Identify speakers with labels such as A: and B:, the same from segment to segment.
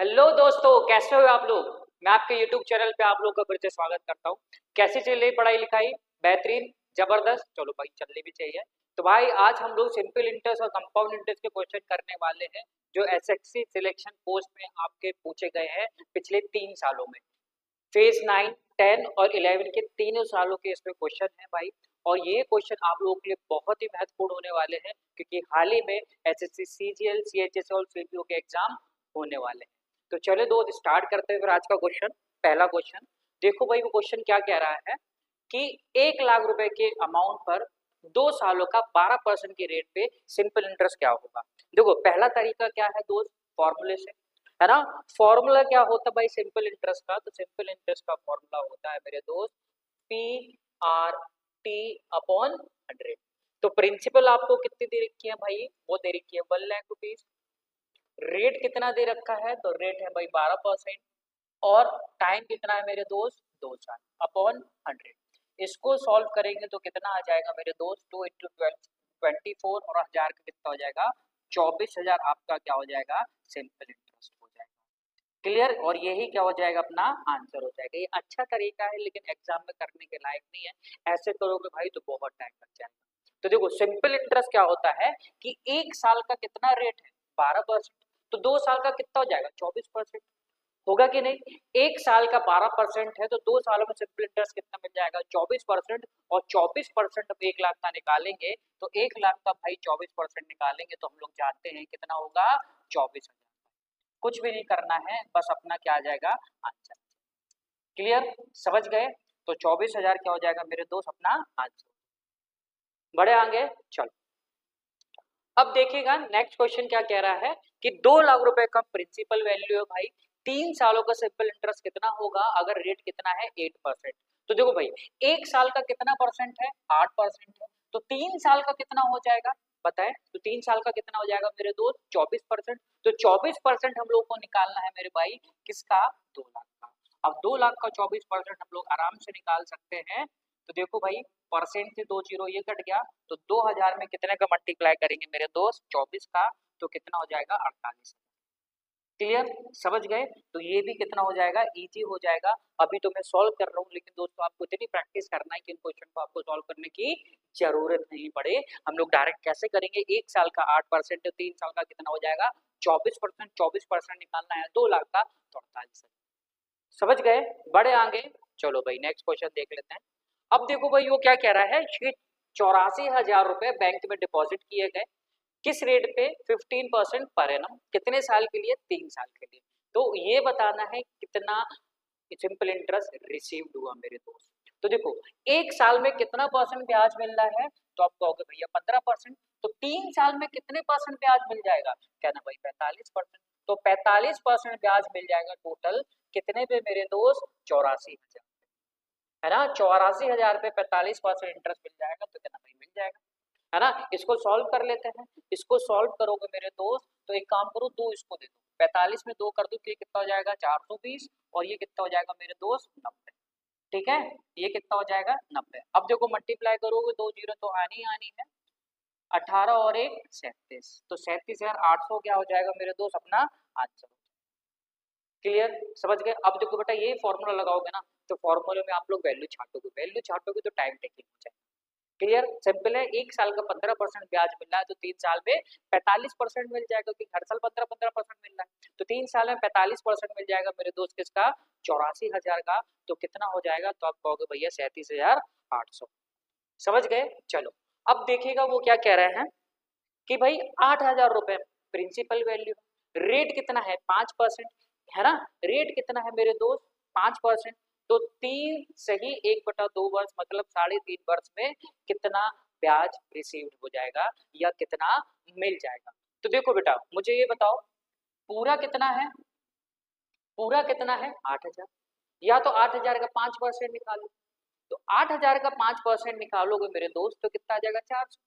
A: Hello दोस्तों, कैसे हो आप लोग। मैं आपके YouTube चैनल पे आप लोग का फिर से स्वागत करता हूँ। कैसी चल रही पढ़ाई लिखाई? बेहतरीन, जबरदस्त। चलो भाई, चलनी भी चाहिए। तो भाई आज हम लोग सिंपल इंटरेस्ट और कंपाउंड इंटरेस्ट के क्वेश्चन करने वाले हैं, जो एसएससी सिलेक्शन पोस्ट में आपके पूछे गए हैं पिछले 3 सालों में। फेज 9, 10 और 11 के तीनों सालों के इसमें क्वेश्चन है भाई। और ये क्वेश्चन आप लोगों के लिए बहुत ही महत्वपूर्ण होने वाले हैं, क्योंकि हाल ही में एसएससी सीजीएल, सीएचएसएल और सीपीओ के एग्जाम होने वाले हैं। तो चले दोस्त, स्टार्ट करते हैं फिर आज का क्वेश्चन। पहला क्वेश्चन देखो भाई, वो क्वेश्चन क्या कह रहा है कि 1 लाख रुपए के अमाउंट पर 2 सालों का 12% की रेट पे सिंपल इंटरेस्ट क्या होगा। देखो पहला तरीका क्या है दोस्त, फॉर्मूले से, है ना। फॉर्मूला क्या होता है भाई सिंपल इंटरेस्ट का? तो सिंपल इंटरेस्ट का फॉर्मूला होता है मेरे दोस्त पी आर टी अपॉन 100। तो प्रिंसिपल आपको कितनी दे रखी है भाई? वो दे रखी है 1 लाख रुपीज। रेट कितना दे रखा है? तो रेट है भाई 12%। और टाइम कितना है मेरे दोस्त? 2 साल अपॉन 100। इसको सॉल्व करेंगे तो कितना आ जाएगा मेरे दोस्त? 2 × 12 24 और 1000 का कितना हो जाएगा? 24,000 आपका क्या हो जाएगा? सिंपल इंटरेस्ट हो जाएगा। क्लियर? और यही क्या हो जाएगा? अपना आंसर हो जाएगा। ये अच्छा तरीका है लेकिन एग्जाम में करने के लायक नहीं है। ऐसे करोगे भाई तो बहुत टाइम लग जाएगा। तो देखो सिंपल इंटरेस्ट क्या होता है कि 1 साल का कितना रेट है? 12%। तो 2 साल का कितना हो जाएगा? 24%। होगा कि नहीं? 1 साल का 12% है तो 2 सालों में सिंपल इंटरेस्ट कितना मिल जाएगा? 24%। और 24% अब 1 लाख का निकालेंगे तो 1 लाख का भाई 24% निकालेंगे तो हम लोग जानते हैं कितना होगा? 24,000। कुछ भी नहीं करना है, बस अपना क्या आ जाएगा? आंसर। क्लियर? समझ गए? तो 24,000 क्या हो जाएगा मेरे दोस्त? अपना आंसर। बड़े आगे चलो। अब देखिएगा नेक्स्ट क्वेश्चन क्या कह रहा है कि 2 लाख रुपए का प्रिंसिपल वैल्यू है भाई। 3 सालों का सिंपल इंटरेस्ट कितना होगा अगर रेट कितना है? 8%। तो देखो भाई, 1 साल का कितना परसेंट है? 8% है। तो 3 साल का कितना हो जाएगा बताएं? तो 3 साल का कितना हो जाएगा मेरे दोस्त? 24%। तो 24% हम लोग को निकालना है मेरे भाई, किसका? 2 लाख का। अब 2 लाख का 24% हम लोग आराम से निकाल सकते हैं। तो देखो भाई, परसेंट से 2 जीरो ये कट गया, तो 2000 में कितने का मल्टीप्लाई करेंगे मेरे दोस्त? 24 का। तो कितना हो जाएगा? 48। क्लियर? समझ गए? तो ये भी कितना हो जाएगा? इजी हो जाएगा। अभी तो मैं सॉल्व कर रहा हूँ, लेकिन दोस्तों आपको इतनी प्रैक्टिस करना है कि इन क्वेश्चन को आपको सॉल्व करने की जरूरत नहीं पड़े। हम लोग डायरेक्ट कैसे करेंगे? 1 साल का 8%, 3 साल का कितना हो जाएगा? 24%। 24% निकालना है 2 लाख का, तो 48। समझ गए? बड़े आगे चलो भाई, नेक्स्ट क्वेश्चन देख लेते हैं। अब देखो भाई, वो क्या कह रहा है कि 84,000 रुपए बैंक में डिपॉजिट किए गए, किस रेट पे? 15% पर एनम। कितने साल के लिए? 3 साल के लिए। तो ये बताना है कितना सिंपल इंटरेस्ट रिसीव्ड हुआ मेरे दोस्त। तो देखो 1 साल में कितना परसेंट ब्याज मिल रहा है? तो आप कहोगे भैया 15%। तो 3 साल में कितने परसेंट ब्याज मिल जाएगा? कहना भाई 45%। तो 45% ब्याज मिल जाएगा टोटल कितने पे मेरे दोस्त? 84,000, है ना। 84,000 पे 45% इंटरेस्ट मिल जाएगा तो कितना भाई? मिल जाएगा, है ना। इसको सॉल्व कर लेते हैं। इसको सॉल्व करोगे मेरे दोस्त तो एक काम करो, दो इसको दे दो, 45 में 2 कर दो, तो ये कितना हो जाएगा? 420। और ये कितना हो जाएगा मेरे दोस्त? 90। ठीक है, ये कितना हो जाएगा? 90। अब देखो मल्टीप्लाई करोगे, 2 जीरो तो आनी आनी है। 18 और 1 37। तो 37,800 क्या हो जाएगा मेरे दोस्त? अपना आंसर। क्लियर? समझ गए? अब देखो बेटा, ये फॉर्मूला लगाओगे ना तो फॉर्मूले में आप लोग वैल्यू छाटोगे, वैल्यू छाटोगे तो टाइम टेकिंग हो जाएगा। क्लियर? सिंपल है। 1 साल का 15% ब्याज मिल रहा है तो 3 साल में 45% मिल जाएगा, क्योंकि हर साल 15-15% मिल रहा है। तो 3 साल में 45% मिल जाएगा मेरे दोस्त, किसका? 84,000 का। तो कितना हो जाएगा? तो आप कहोगे भैया 37,800। समझ गए? चलो अब देखिएगा वो क्या कह रहे हैं कि भाई 8,000 रुपए प्रिंसिपल वैल्यू, रेट कितना है? 5%, है ना। रेट कितना है मेरे दोस्त? 5%। तो 3 सही 1/2 वर्ष मतलब 3.5 वर्ष में कितना ब्याज रिसीव्ड हो जाएगा या कितना मिल जाएगा? तो देखो बेटा, मुझे ये बताओ पूरा कितना है? पूरा कितना है? 8,000। या तो 8,000 का 5% निकालो। तो 8,000 का 5% निकालोगे मेरे दोस्त तो कितना आ जाएगा? 400।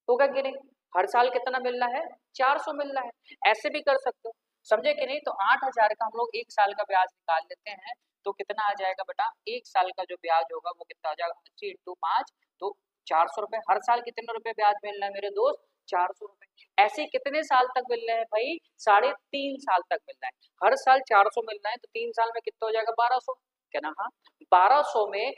A: होगा कि नहीं? हर साल कितना मिल रहा है? 400 मिल रहा है। ऐसे भी कर सकते हो, समझे कि नहीं? तो 8,000 का हम लोग 1 साल का ब्याज निकाल लेते हैं तो कितना आ जाएगा बेटा? 1 साल का जो ब्याज होगा वो कितना आ जाएगा? 80 × 5। तो 400 रुपए। हर साल कितने रुपए ब्याज मिल रहा है मेरे दोस्त? 400 रुपए। ऐसे कितने साल तक मिल रहे हैं भाई? 3.5 साल तक मिल रहा है। हर साल 400 मिल रहा है तो 3 साल में कितना हो जाएगा? 1200। क्या ना? हाँ, 1200 में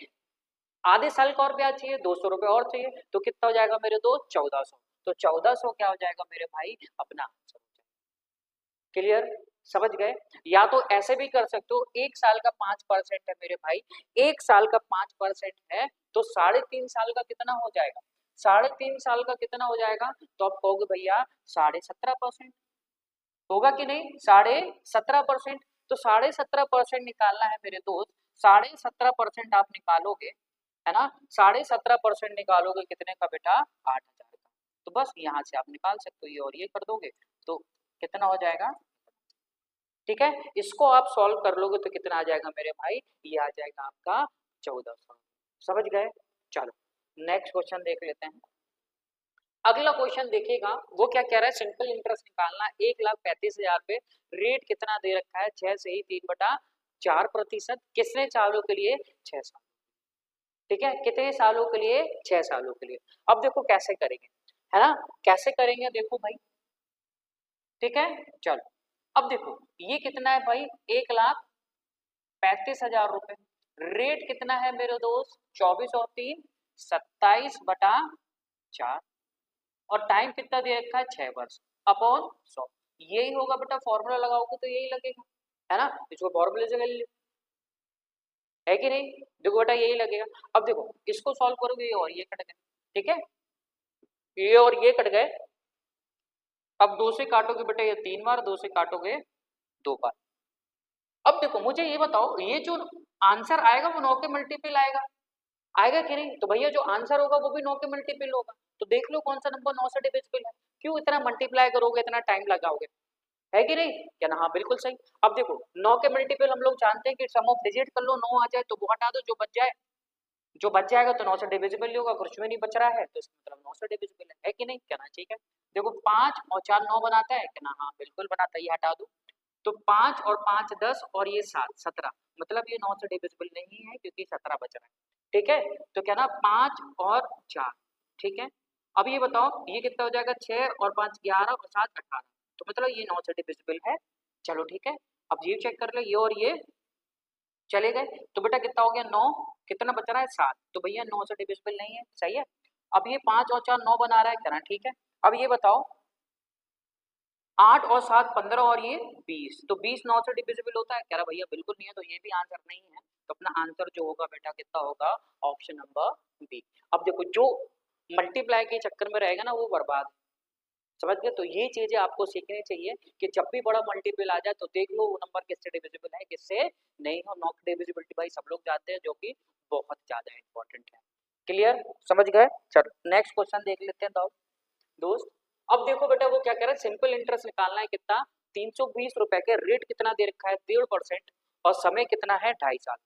A: आधे साल का और ब्याज चाहिए, 200 रुपए और चाहिए, तो कितना हो जाएगा मेरे दोस्त? 1400। तो 1400 क्या हो जाएगा मेरे भाई? अपना आंसर हो जाएगा। क्लियर? समझ गए? या तो ऐसे भी कर सकते हो, 1 साल का 5% है मेरे भाई, 1 साल का 5% है तो 3.5 साल का कितना हो जाएगा? 3.5 साल का कितना हो जाएगा? तो आप कहोगे भैया 17.5% होगा कि नहीं? 17.5%। तो 17.5% निकालना है मेरे दोस्त, 17.5% आप निकालोगे, है ना? 17.5% निकालोगे कितने का बेटा? 8,000 का। तो बस यहाँ से आप निकाल सकते हो, ये और ये कर दोगे तो कितना हो जाएगा? ठीक है, इसको आप सॉल्व कर लोगे तो कितना आ जाएगा मेरे भाई? ये आ जाएगा आपका 1400। समझ गए? चलो नेक्स्ट क्वेश्चन देख लेते हैं। अगला क्वेश्चन देखिएगा, वो क्या कह रहा है? सिंपल इंटरेस्ट निकालना, 1,35,000 पे रेट कितना दे रखा है? 6 से ही 3/4%। कितने सालों के लिए? 6 साल। ठीक है, कितने सालों के लिए? 6 सालों के लिए। अब देखो कैसे करेंगे, है ना? कैसे करेंगे देखो भाई। ठीक है, चलो अब देखो ये कितना है भाई? 1,35,000 रुपए। रेट कितना है मेरे दोस्त? 24 और 3 27/4। और टाइम कितना दे रखा है? 6 वर्ष अपॉन 100। यही होगा बेटा, फॉर्मूला लगाओगे तो यही लगेगा, है ना? इसको फॉर्मूले से ले लो, है कि नहीं? देखो बेटा यही लगेगा। अब देखो इसको सॉल्व करोगे, ये और ये कट गए। ठीक है, ये और ये कट गए। अब 2 से काटोगे बेटा ये 3 बार, 2 से काटोगे 2 बार। अब देखो मुझे ये बताओ, ये जो आंसर आएगा वो 9 के मल्टीपल आएगा, आएगा कि नहीं? तो भैया जो आंसर होगा वो भी 9 के मल्टीपल होगा। तो देख लो कौन सा नंबर 9 से डिविजिबल है। क्यों इतना मल्टीप्लाई करोगे, इतना टाइम लगाओगे, है कि नहीं? क्या ना? हाँ बिल्कुल सही। अब देखो 9 के मल्टीपल हम लोग जानते हैं कि सम ऑफ डिजिट कर लो, 9 आ जाए तो वो हटा दो, जो बच जाए, जो बच जाएगा तो 9 से डिविजिबल ही होगा। कुछ में नहीं बच रहा है तो इसका मतलब 9 से डिविजिबल है कि नहीं? क्या ना? ठीक है, देखो 5 और 4 9 बनाता है, क्या ना? हाँ बिल्कुल बनाता है, ये हटा दो। तो 5 और 5 10 और ये 7 17, मतलब ये 9 से डिविजिबल नहीं है क्योंकि 17 बच रहा है। ठीक है, तो क्या ना 5 और 4। ठीक है, अब ये बताओ ये कितना हो जाएगा? 6 और 5 11 और 7 18, तो मतलब ये 9 से डिविजिबल है। चलो ठीक है, अब ये चेक कर ले, ये और ये चले गए तो बेटा कितना हो गया? 9। कितना बच रहा है? 7। तो भैया 9 से डिविजिबल नहीं है, सही है। अब ये 5 और 4 9 बना रहा है, क्या ना? ठीक है, अब ये बताओ 8 और 7 15 और ये 20, तो 20 9 से डिविजिबल होता है? कह रहा भैया बिल्कुल नहीं है, तो ये भी आंसर नहीं है। तो अपना आंसर जो होगा बेटा कितना होगा? Option number B. अब देखो जो मल्टीप्लाई के चक्कर में रहेगा ना वो बर्बाद है। समझ गए? तो ये चीजें आपको सीखनी चाहिए कि जब भी बड़ा मल्टीपल आ जाए तो देख लो वो नंबर किससे डिविजिबल है, किससे नहीं। हो नॉट डिविजिबिलिटी भाई सब लोग जानते हैं, जो कि बहुत ज्यादा इंपॉर्टेंट है। क्लियर? समझ गए? चलो नेक्स्ट क्वेश्चन देख लेते हैं दोस्त। अब देखो बेटा वो क्या कह रहा है? सिंपल इंटरेस्ट निकालना है, कितना? 320 रुपए के। रेट कितना दे रखा है? 1.5%। और समय कितना है? 2.5 साल।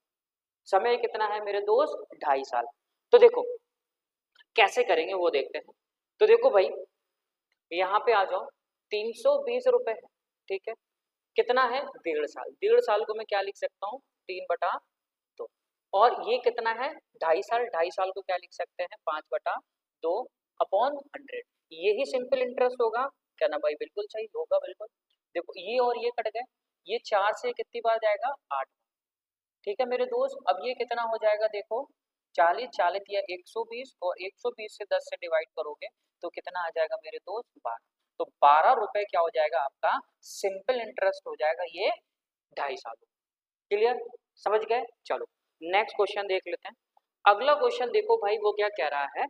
A: समय कितना है मेरे दोस्त? 2.5 साल। तो देखो कैसे करेंगे वो देखते हैं। तो देखो भाई यहाँ पे आ जाओ, 320 रुपए है, ठीक है, कितना है? 1.5 साल। 1.5 साल को मैं क्या लिख सकता हूँ? 3/2। और ये कितना है? 2.5 साल। 2.5 साल को क्या लिख सकते हैं? 5/2 अपॉन 100। यही सिंपल इंटरेस्ट होगा, क्या ना भाई? बिल्कुल सही होगा, बिल्कुल। देखो ये और ये कट गए, ये 4 से कितनी बार जाएगा? 8। ठीक है मेरे दोस्त, अब ये कितना हो जाएगा? देखो 40 40 या 120, और 120 से 10 से डिवाइड करोगे तो कितना आ जाएगा मेरे दोस्त? 12। तो 12 रुपए क्या हो जाएगा आपका? सिंपल इंटरेस्ट हो जाएगा ये 2.5 साल। क्लियर? समझ गए? चलो नेक्स्ट क्वेश्चन देख लेते हैं। अगला क्वेश्चन देखो भाई वो क्या कह रहा है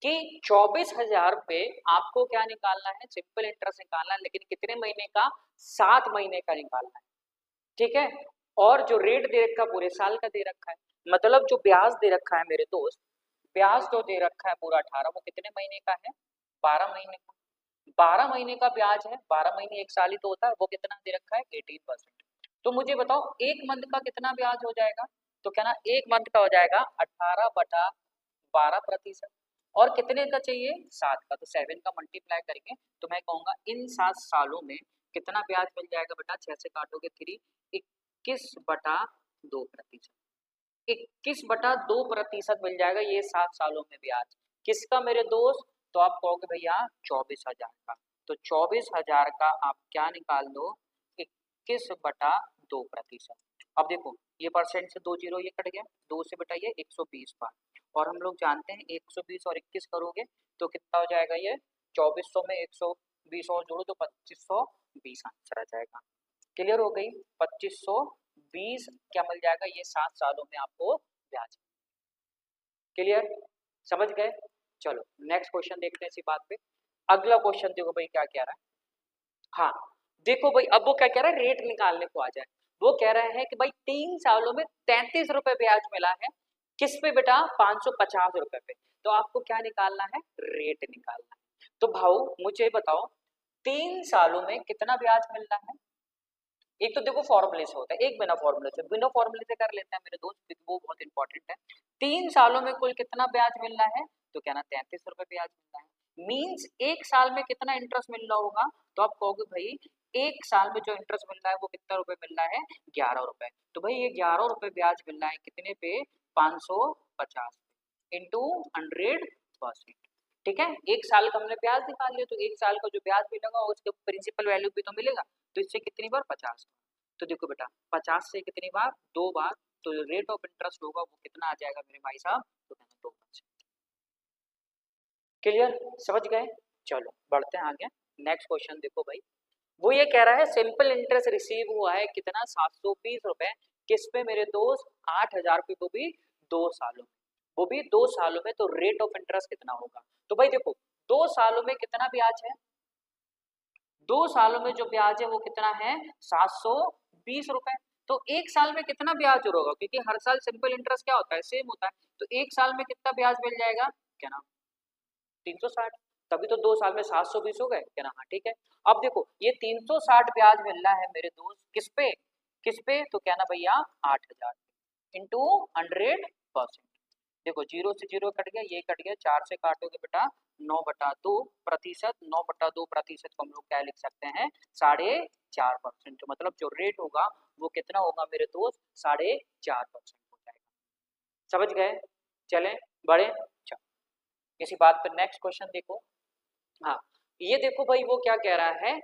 A: कि 24,000 पे आपको क्या निकालना है? सिंपल इंटरेस्ट निकालना है, लेकिन कितने महीने का? 7 महीने का निकालना है। ठीक है, और जो रेट दे रखा है पूरे साल का दे रखा है, मतलब जो ब्याज दे रखा है मेरे दोस्त, ब्याज जो दे रखा है पूरा 18, वो कितने महीने का है? 12 महीने का। 12 महीने का ब्याज है, 12 महीने 1 साल ही तो होता है, वो कितना दे रखा है? 18%। तो मुझे बताओ एक मंथ का कितना ब्याज हो जाएगा? तो क्या ना एक मंथ का हो जाएगा 18/12%। और कितने का चाहिए? 7 का। तो 7 का मल्टीप्लाई करेंगे तो मैं कहूंगा इन 7 सालों में कितना ब्याज मिल जाएगा बेटा? 6 से काटोगे 3, 21/2%। 21/2% मिल जाएगा ये 7 सालों में ब्याज। किसका मेरे दोस्त? तो आप कहोगे भैया 24,000 का, तो 24,000 का आप क्या निकाल दो, 21/2%। अब देखो ये परसेंट से 2 जीरो ये कट गया, 2 से बटाइए 120 बार, और हम लोग जानते हैं 120 और 21 करोगे तो कितना हो जाएगा, ये 2400 में 120 और जोड़ो तो 2520 आंसर आ जाएगा। क्लियर हो गई, 2520 क्या मिल जाएगा, ये 7 सालों में आपको ब्याज। क्लियर, समझ गए। चलो नेक्स्ट क्वेश्चन देखते हैं इसी बात पे। अगला क्वेश्चन देखो भाई क्या कह रहा है। हाँ देखो भाई, अब वो क्या कह रहा है, रेट निकालने को आ जाए। वो कह रहे हैं कि भाई 3 सालों में 33 रुपए ब्याज मिला है, किस पे बेटा, 550 रुपए पे। तो आपको क्या निकालना है, रेट निकालना है। तो भाऊ मुझे बताओ 3 सालों में कितना ब्याज मिलना है। एक तो देखो फॉर्मूले से होता है, एक बिना फॉर्मूले से, बिना फॉर्मूले से कर लेते हैं मेरे दोस्त, क्योंकि वो बहुत इंपॉर्टेंट है। 3 सालों में कुल कितना ब्याज मिलना है, तो कहना 33 रुपए ब्याज मिलना है। मींस एक साल में कितना इंटरेस्ट मिल रहा होगा, तो आप कहोगे भाई एक साल में जो इंटरेस्ट मिल रहा है वो कितना रुपए मिल रहा है, 11 रुपए। तो भाई ये 11 रुपए ब्याज मिल रहा है कितने पे, 550 इंटू 100%। ठीक है, एक साल का हमने ब्याज निकाल लिया, तो एक साल का जो ब्याज मिलेगा उसके प्रिंसिपल वैल्यू भी तो मिलेगा, तो इससे कितनी बार, 50। तो देखो बेटा 50 से कितनी बार, 2 बार, तो जो रेट ऑफ इंटरेस्ट होगा वो कितना आ जाएगा मेरे भाई साहब, तो कहना 2%। क्लियर, समझ गए। चलो बढ़ते हैं आगे। नेक्स्ट क्वेश्चन देखो भाई, वो ये कह रहा है सिंपल इंटरेस्ट रिसीव हुआ है कितना, 720 रुपए, किस पे मेरे दोस्त, 8,000 रुपए, वो भी 2 सालों में, वो भी 2 सालों में। तो रेट ऑफ इंटरेस्ट कितना होगा, तो भाई देखो 2 सालों में कितना ब्याज है, 2 सालों में जो ब्याज है वो कितना है, 720 रुपए। तो एक साल में कितना ब्याज होगा, क्योंकि हर साल सिंपल इंटरेस्ट क्या होता है, सेम होता है। तो एक साल में कितना ब्याज मिल जाएगा, क्या ना 360। तभी तो 2 साल में 720 हो गए, क्या ना, हाँ ठीक है। अब देखो ये 360 ब्याज मिल रहा है मेरे दोस्त, किस पे, किस पे, तो क्या ना भैया 8,000 इंटू 100%। देखो जीरो से जीरो कट गया, ये कट गया, 4 से काटोगे बेटा 9/2%, 9/2% को हम लोग क्या लिख सकते हैं, 4.5%। तो मतलब जो रेट होगा वो कितना होगा मेरे दोस्त, 4.5% हो जाएगा। समझ गए, चलें बढ़े। अच्छा इसी बात पर नेक्स्ट क्वेश्चन देखो। हाँ ये देखो भाई, वो क्या कह रहा है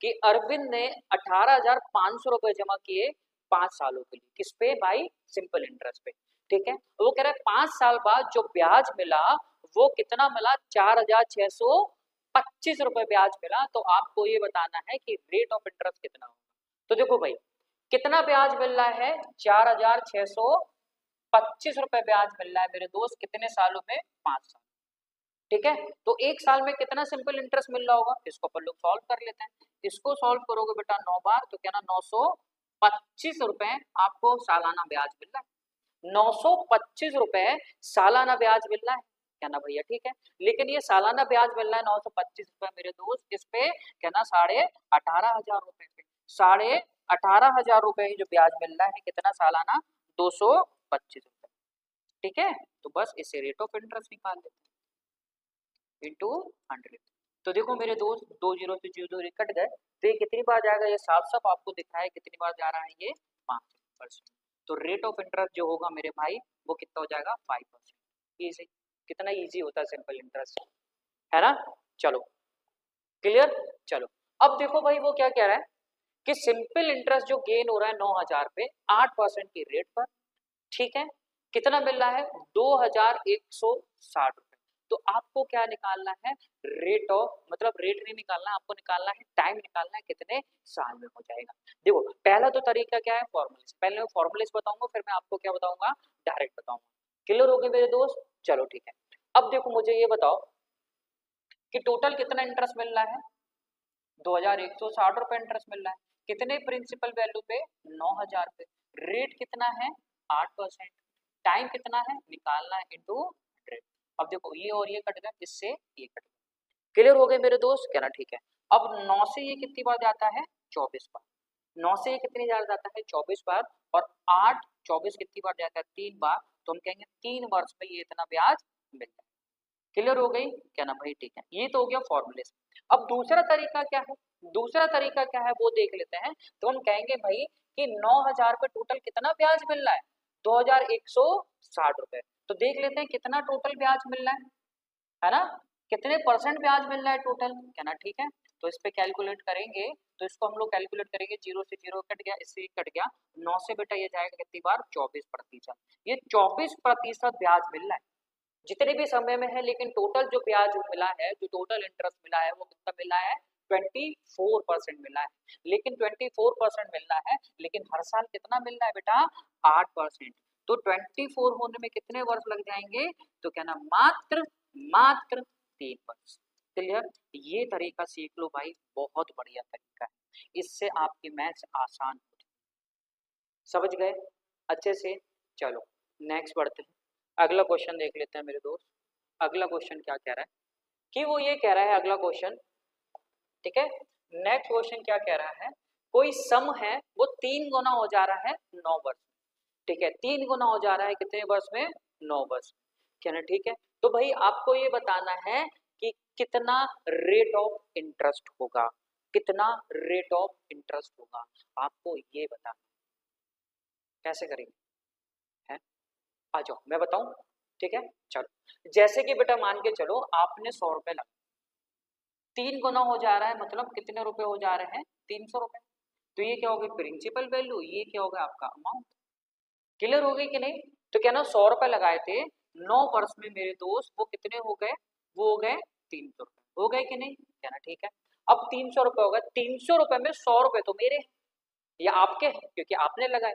A: कि अरविंद ने 18,500 रुपए जमा किए 5 सालों के लिए, किस पे भाई, सिंपल इंटरेस्ट पे। ठीक है, वो कह रहा है 5 साल बाद जो ब्याज मिला वो कितना मिला, 4,625 रुपए ब्याज मिला। तो आपको ये बताना है कि रेट ऑफ इंटरेस्ट कितना होगा। तो देखो भाई कितना ब्याज मिल रहा है, 4,625 रुपए ब्याज मिल रहा है मेरे दोस्त, कितने सालों में, 5 साल। ठीक है, तो एक साल में कितना सिंपल इंटरेस्ट मिल रहा होगा, इसको अपन लोग सॉल्व कर लेते हैं। इसको सॉल्व करोगे बेटा 9 बार, तो क्या ना 925 रुपए आपको सालाना ब्याज मिल रहा है, 925 रुपए सालाना ब्याज मिल रहा है, क्या ना भैया, ठीक है। लेकिन ये सालाना ब्याज मिल रहा है 925 रुपए मेरे दोस्त, किस पे, क्या ना 18,500 रुपए पे, 18,500 रुपए ही जो ब्याज मिल रहा है कितना सालाना, 225 रुपए। ठीक है, तो बस इसे रेट ऑफ इंटरेस्ट निकाल लेते हैं इंटू 100। तो देखो मेरे दोस्त 2 जीरो से 0 कट गए, तो ये कितनी बार जाएगा, ये साफ साफ आपको दिखा है कितनी बार जा रहा है, ये 5%। तो रेट ऑफ इंटरेस्ट जो होगा मेरे भाई वो कितना हो जाएगा, 5%। इजी, कितना इजी होता है सिंपल इंटरेस्ट, है ना। चलो क्लियर। चलो अब देखो भाई वो क्या कह रहा है कि सिंपल इंटरेस्ट जो गेन हो रहा है 9,000 पे 8% की रेट पर, ठीक है, कितना मिल रहा है, 2,160 रुपए। तो आपको क्या निकालना है, रेट ऑफ, मतलब रेट नहीं निकालना, आपको निकालना है टाइम, निकालना है कितने साल में हो जाएगा। देखो पहला तो तरीका क्या है, फॉर्मूले से, पहले मैं फॉर्मूले से बताऊंगा, फिर मैं आपको क्या बताऊंगा, डायरेक्ट बताऊंगा। क्लियर हो गए मेरे दोस्त, चलो ठीक है। अब देखो मुझे ये बताओ कि टोटल कितना इंटरेस्ट मिल रहा है, 2,160 रुपए इंटरेस्ट मिल रहा है, कितने प्रिंसिपल वैल्यू पे, 9,000 पे, रेट कितना है 8%, टाइम कितना है निकालना है इंटू 100। अब देखो ये और ये कट गया, इससे ये कट गया। क्लियर हो गए मेरे दोस्त, कहना ठीक है। अब 9 से ये कितनी बार जाता है, 24 बार, 9 से ये कितनी बार जाता है, 24 बार, और 8 24 कितनी बार जाता है, 3 बार। तो हम कहेंगे 3 वर्ष में ये इतना ब्याज मिल जाए। क्लियर हो गई, क्या ना भाई, ठीक है। ये तो हो गया फॉर्मूले से। अब दूसरा तरीका क्या है, दूसरा तरीका क्या है वो देख लेते हैं। तो हम कहेंगे भाई कि 9,000 पे टोटल कितना ब्याज मिल रहा है, 2,160 रुपए। तो देख लेते हैं कितना टोटल ब्याज मिल रहा है ना। कितने परसेंट ब्याज मिल रहा है टोटल, कहना ठीक है। तो इस पे कैलकुलेट करेंगे, तो इसको हम लोग कैलकुलेट करेंगे, 0 से 0 कट गया, इससे कट गया, 9 से बेटा ये जाएगा कितनी बार, 24%। ये 24% ब्याज मिल रहा है जितने भी समय में है, लेकिन टोटल जो ब्याज मिला है, जो टोटल इंटरेस्ट मिला है वो कितना मिला है, 24% मिला है। लेकिन 24% मिल रहा है, लेकिन हर साल कितना मिल रहा है बेटा, 8%। तो 24 होने में कितने वर्ष लग जाएंगे, तो कहना मात्र मात्र 3 वर्ष। क्लियर, ये तरीका सीख लो भाई, बहुत बढ़िया तरीका है, इससे आपकी मैथ्स आसान हो जाए। समझ गए अच्छे से। चलो नेक्स्ट बढ़ते हैं, अगला क्वेश्चन देख लेते हैं मेरे दोस्त। अगला क्वेश्चन क्या कह रहा है कि वो ये कह रहा है, अगला क्वेश्चन, ठीक है, नेक्स्ट क्वेश्चन क्या कह रहा है, कोई सम है वो 3 गुना हो जा रहा है 9 वर्ष, ठीक है, 3 गुना हो जा रहा है कितने वर्ष में, 9 वर्ष, कहना ठीक है। तो भाई आपको ये बताना है कि कितना रेट ऑफ इंटरेस्ट होगा, कितना रेट ऑफ इंटरेस्ट होगा, आपको ये बताना। कैसे करेंगे, है आ जाओ मैं बताऊं, ठीक है। चलो जैसे कि बेटा मान के चलो आपने 100 रुपए लगा, 3 गुना हो जा रहा है, मतलब कितने रुपए हो जा रहे हैं, 300 रुपए। तो ये क्या होगी, प्रिंसिपल वैल्यू, ये क्या होगा आपका अमाउंट। क्लियर हो गई कि नहीं। तो क्या ना 100 रुपए लगाए थे, 9 वर्ष में मेरे दोस्त वो कितने हो गए, वो हो गए 300 रुपए, हो गए कि नहीं, कहना ठीक है। अब 300 रुपए हो गए, 300 रुपए में 100 रुपए तो मेरे या आपके हैं, क्योंकि आपने लगाए,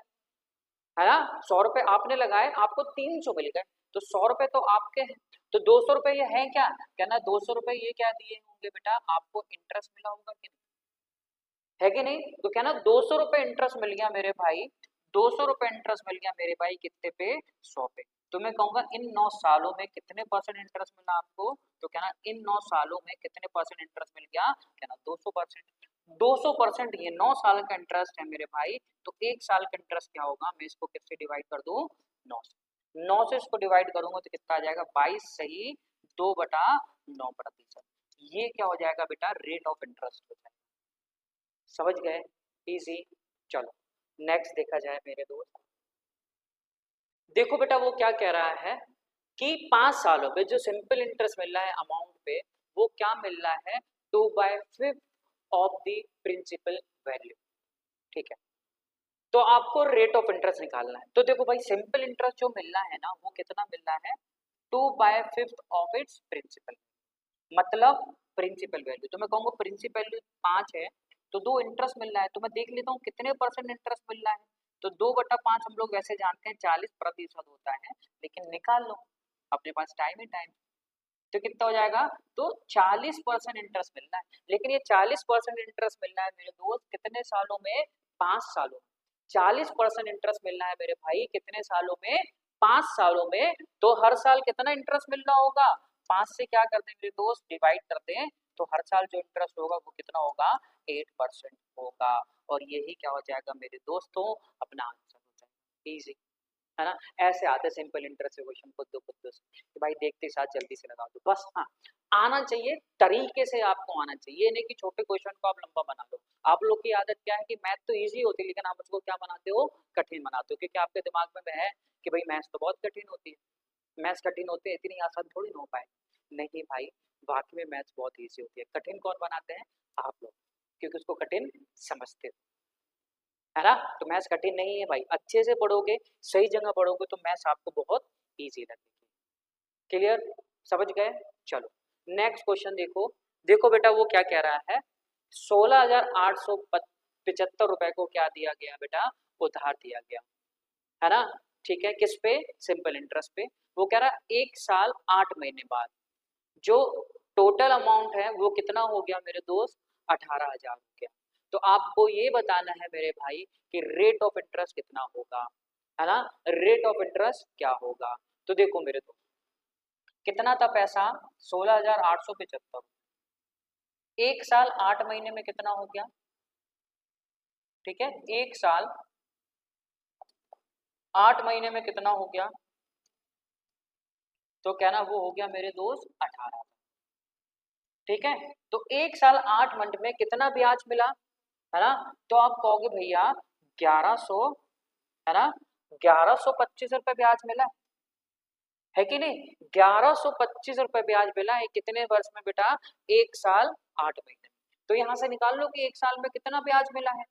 A: है ना, 100 रुपए आपने लगाए, आपको 300 मिल गए, तो 100 रुपए तो आपके हैं। तो 200 रुपए ये है क्या, कहना 200 रुपए ये क्या दिए होंगे बेटा, आपको इंटरेस्ट मिला होगा कि नहीं, है कि नहीं। तो कहना 200 रुपए इंटरेस्ट मिल गया मेरे भाई, 200 रुपए इंटरेस्ट मिल गया मेरे भाई, कितने पे, 100 पे। तो मैं कहूंगा इन 9 सालों में कितने परसेंट इंटरेस्ट मिला आपको, तो कहना इन 9 सालों में कितने परसेंट इंटरेस्ट मिल गया, कहना 200%। 200% ये 9 साल का इंटरेस्ट है मेरे भाई, तो 1 साल का इंटरेस्ट क्या होगा, मैं इसको किससे डिवाइड कर दूं, 9 से, 9 से इसको डिवाइड करूंगा तो कितना आ जाएगा, 22 सही 2/9%। ये क्या हो जाएगा बेटा, रेट ऑफ इंटरेस्ट हो जाएगा। समझ गए, इजी। चलो नेक्स्ट देखा जाए मेरे दोस्त, देखो बेटा वो क्या कह रहा है कि 5 सालों पे जो सिंपल इंटरेस्ट मिल रहा है अमाउंट पे, वो क्या मिल रहा है, 2/5 ऑफ द प्रिंसिपल वैल्यू, ठीक है। तो आपको रेट ऑफ इंटरेस्ट निकालना है। तो देखो भाई सिंपल इंटरेस्ट जो मिल रहा है ना, वो कितना मिल रहा है, 2/5 ऑफ इट्स प्रिंसिपल, मतलब प्रिंसिपल वैल्यू। तो मैं कहूँगा प्रिंसिपल वैल्यू 5 है, तो 2 इंटरेस्ट मिल रहा है, तो मैं देख लेता हूँ कितने परसेंट इंटरेस्ट मिल रहा है। तो 2/5 हम लोग वैसे जानते हैं 40% होता है, लेकिन निकाल लो, अपने पास टाइम ही टाइम। तो कितना हो जाएगा, तो 40% इंटरेस्ट मिल रहा है, लेकिन ये 40% इंटरेस्ट मिल रहा है मेरे दोस्त कितने सालों में, 5 सालों में। 40% इंटरेस्ट मिल रहा है मेरे भाई कितने सालों में, 5 सालों में। तो हर साल कितना इंटरेस्ट मिल रहा होगा, 5 से क्या करते हैं मेरे दोस्त, डिवाइड करते हैं, तो हर साल जो इंटरेस्ट होगा वो कितना होगा, 8% होगा। और यही क्या हो जाएगा मेरे दोस्तों, अपना आंसर हो जाएगा, इजी, है ना। ऐसे आते सिंपल इंटरेस्ट क्वेश्चन खुद दो खुद दो से कि भाई देखते साथ जल्दी से लगा दो बस। हाँ आना चाहिए, तरीके से आपको आना चाहिए, ये नहीं कि छोटे क्वेश्चन को आप लंबा बना लो। आप लोग की आदत क्या है कि मैथ तो इजी होती है, लेकिन आप उसको क्या बनाते हो, कठिन बनाते हो, क्योंकि आपके दिमाग में है कि भाई मैथ्स तो बहुत कठिन होती है, मैथ्स कठिन होते हैं, इतनी आसान थोड़ी ना हो पाए। नहीं भाई, वाकई में मैथ्स बहुत ईजी होती है। कठिन कौन बनाते हैं, आप लोग, क्योंकि उसको कठिन समझते हो, है ना। तो मैथ्स कठिन नहीं है भाई, अच्छे से पढ़ोगे, सही जगह पढ़ोगे, तो मैथ्स आपको बहुत इजी लगेगी। क्लियर, समझ गए। चलो नेक्स्ट क्वेश्चन देखो, देखो बेटा वो क्या कह रहा है, 16,875 रुपए को क्या दिया गया बेटा, उधार दिया गया, है ना, ठीक है, किस पे, सिंपल इंटरेस्ट पे। वो कह रहा है 1 साल 8 महीने बाद जो टोटल अमाउंट है वो कितना हो गया मेरे दोस्त, 18,000 हो गया। तो आपको ये बताना है मेरे भाई कि रेट ऑफ इंटरेस्ट कितना होगा, है ना, रेट ऑफ इंटरेस्ट क्या होगा। तो देखो मेरे दोस्त कितना था पैसा, 16,875, 1 साल 8 महीने में कितना हो गया, ठीक है, 1 साल 8 महीने में कितना हो गया, तो क्या ना वो हो गया मेरे दोस्त 18, ठीक है। तो 1 साल 8 मंथ में कितना ब्याज मिला, है ना। तो आप कहोगे भैया 1100, है ना, 1125 रुपए ब्याज मिला, है कि नहीं। 1125 रुपए ब्याज मिला है कितने वर्ष में बेटा, 1 साल 8 महीने। तो यहाँ से निकाल लो कि 1 साल में कितना ब्याज मिला है।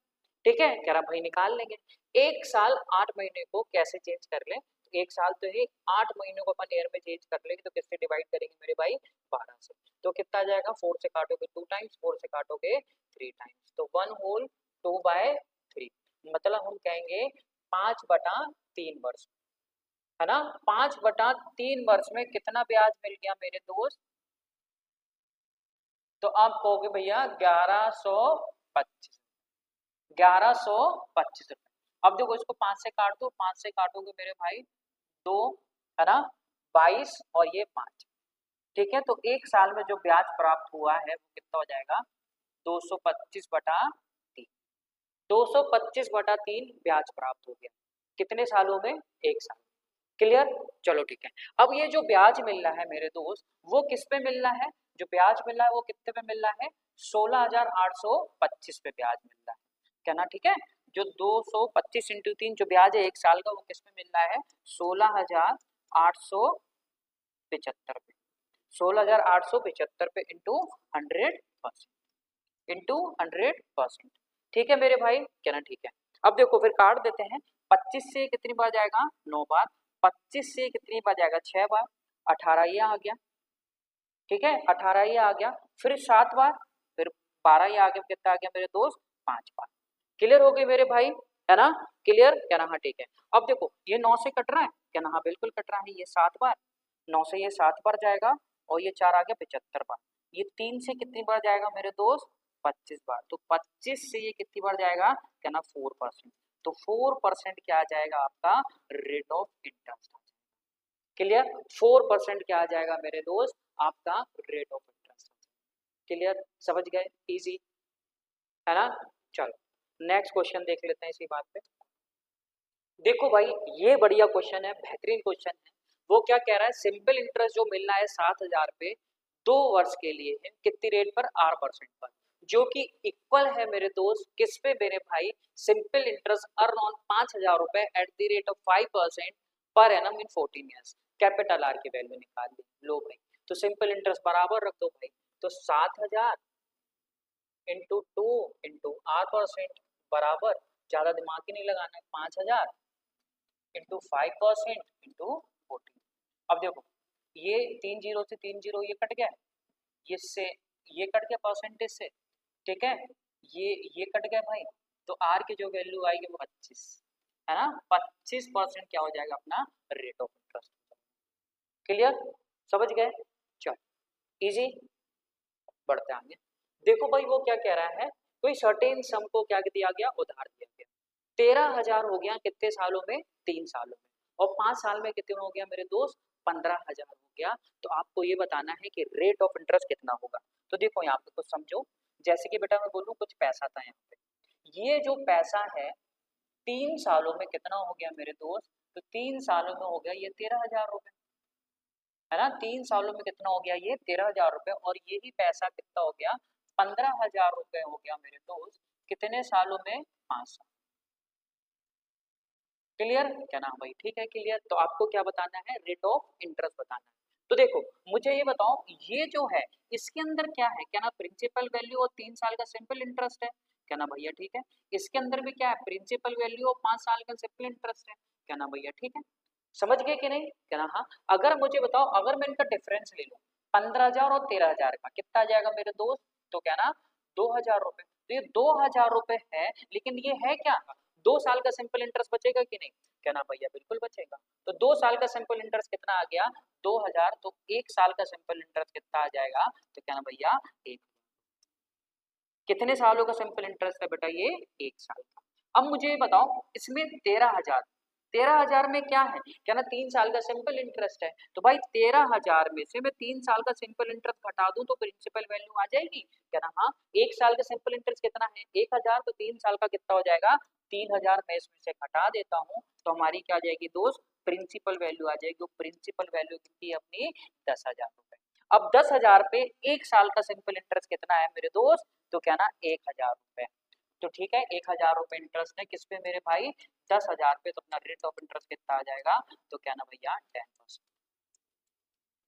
A: ठीक है, कह रहा भाई निकाल लेंगे। 1 साल 8 महीने को कैसे चेंज कर ले, 1 साल तो है, 8 महीने को अपन ईयर में चेंज कर लेंगे तो किससे डिवाइड करेंगे मेरे भाई, 12 से। तो कितना आ जाएगा, 4 से काटोगे 2 टाइम्स, 4 से काटोगे 3 टाइम्स, तो 1/2/3, मतलब हम कहेंगे 5/3 वर्ष, है ना। 5/3 वर्ष में कितना ब्याज मिल गया मेरे दोस्त, तो आप कहोगे भैया 1125, 1125 रुपए। अब देखो इसको 5 से काट दो, 5 से काटोगे मेरे भाई 2, है ना, 22 और ये 5। ठीक है, तो 1 साल में जो ब्याज प्राप्त हुआ है वो कितना हो जाएगा, 225/3, 225/3 ब्याज प्राप्त हो गया कितने सालों में, 1 साल। क्लियर, चलो ठीक है। अब ये जो ब्याज मिल रहा है मेरे दोस्त वो किस पे मिल रहा है, जो ब्याज मिल रहा है वो कितने पे मिल रहा है, 16,825 पे ब्याज मिल रहा है, कहना ठीक है। जो 225 इंटू 3 जो ब्याज है 1 साल का वो किस पे मिल रहा है, 16,875 पे, 16,875 पे इंटू 100%, इंटू 100%। ठीक है मेरे भाई, कहना ठीक है। अब देखो फिर काट देते हैं, 25 से कितनी बार जाएगा, 9 बार, 25 से कितनी बार जाएगा, 6 बार, 18 ये आ गया। ठीक है, 18 ये आ गया, फिर 7 बार, फिर 12 ये आ गया, कितना आ गया मेरे दोस्त, 5 बार। क्लियर हो गई मेरे भाई, है ना, क्लियर, कहना हाँ ठीक है। अब देखो ये 9 से कट रहा है, कहना हाँ बिल्कुल कट रहा है, ये 7 बार, 9 से ये 7 बार जाएगा, और ये 4 आ गया 75 बार। ये 3 से कितनी बार जाएगा मेरे दोस्त, 25 बार, तो 25 से ये कितनी बार जाएगा, कहना 4%, तो 4% क्या आ जाएगा आपका, रेट ऑफ इंटरेस्ट। क्लियर, 4% क्या आ जाएगा मेरे दोस्त, आपका रेट ऑफ इंटरेस्ट। क्लियर, समझ गए, इजी, है ना। चलो नेक्स्ट क्वेश्चन देख लेते हैं इसी बात पे। देखो भाई ये बढ़िया क्वेश्चन है, बेहतरीन क्वेश्चन है। वो क्या कह रहा है, सिंपल इंटरेस्ट जो मिलना है 7,000 पे 2 वर्ष के लिए है, कितनी रेट पर, 8% पर, जो कि इक्वल है मेरे दोस्त किस पे मेरे भाई, सिंपल इंटरेस्ट अर्न ऑन 5,000 रुपए eight the rate of 5% per annum in 14 years. Capital R की वैल्यू निकाल ली, लो भाई, तो सिंपल इंटरेस्ट बराबर रख दो भाई, तो 7,000 इंटू 2 इंटू 8% बराबर, ज्यादा दिमाग ही नहीं लगाना है, 5,000 इंटू 5% इंटू 14। अब देखो ये 3 जीरो से 3 जीरो ये कट गया, ये से ये कट गया परसेंटेज से, ठीक है, ये कट गया भाई, तो आर की जो वैल्यू आएगी वो 25, है ना, 25% क्या हो जाएगा अपना रेट ऑफ इंटरेस्ट। क्लियर, समझ गए, चलो इजी, बढ़ते आगे। देखो भाई वो क्या कह रहा है, कोई सर्टेन सम को क्या दिया गया, उधार दिया गया, 13,000 हो गया कितने सालों में, 3 सालों में, और 5 साल में कितने हो गया मेरे दोस्त, 15,000 हो गया। तो आपको ये बताना है कि रेट ऑफ इंटरेस्ट कितना होगा। तो देखो यहाँ पे कुछ समझो, जैसे कि बेटा मैं बोलूँ कुछ पैसा था यहाँ पे, ये जो पैसा है 3 सालों में कितना हो गया मेरे दोस्त, तो 3 सालों में हो गया ये 13,000 रुपए, है ना, 3 सालों में कितना हो गया ये 13,000 रुपए, और यही पैसा कितना हो गया, 15,000 रुपए हो गया मेरे दोस्त, कितने सालों में, 5 साल। क्लियर, क्या नाम भाई, ठीक है क्लियर। तो आपको क्या बताना है, रेट ऑफ इंटरेस्ट बताना है। तो देखो मुझे ये बताओ, ये जो है इसके अंदर क्या है, क्या ना प्रिंसिपल वैल्यू और 3 साल का सिंपल इंटरेस्ट है, क्या ना भैया ठीक है। इसके अंदर भी क्या है, प्रिंसिपल वैल्यू और 5 साल का सिंपल इंटरेस्ट है, क्या ना भैया ठीक है। समझ गए कि नहीं, क्या ना हाँ। अगर मुझे बताओ, अगर मैं इनका डिफरेंस ले लूँ 15,000 और 13,000 का, कितना आ जाएगा मेरे दोस्त, तो क्या ना 2,000 रुपए। तो ये 2,000 रुपए है, लेकिन ये है क्या, 2 साल का सिंपल इंटरेस्ट बचेगा कि नहीं, क्या ना भैया बिल्कुल बचेगा। तो 2 साल का सिंपल इंटरेस्ट कितना आ गया, 2,000, तो 1 साल का सिंपल इंटरेस्ट कितना आ जाएगा, तो क्या ना भैया 1। कितने सालों का सिंपल इंटरेस्ट है बेटा, ये 1 साल का। अब मुझे ये बताओ इसमें 13,000, 13,000 में क्या है, क्या ना 3 साल का सिंपल इंटरेस्ट है, तो भाई 13,000 में से मैं 3 साल का सिंपल इंटरेस्ट घटा दूं तो प्रिंसिपल वैल्यू आ जाएगी, क्या ना हाँ। 1 साल का सिंपल इंटरेस्ट कितना है, 1,000, तो 3 साल का कितना हो जाएगा, 3,000 मैं इसमें से घटा देता हूँ, तो हमारी क्या आ जाएगी दोस्त, प्रिंसिपल वैल्यू आ जाएगी। प्रिंसिपल वैल्यू कितनी है अपनी, 10,000 रुपए। अब 10,000 पे 1 साल का सिंपल इंटरेस्ट कितना है मेरे दोस्त, तो क्या ना 1,000 रुपए। तो ठीक है, 1,000 रुपए इंटरेस्ट है किस पे मेरे भाई, 10,000 पे, तो अपना रेट ऑफ इंटरेस्ट कितना आ जाएगा, तो क्या ना भैया 10%।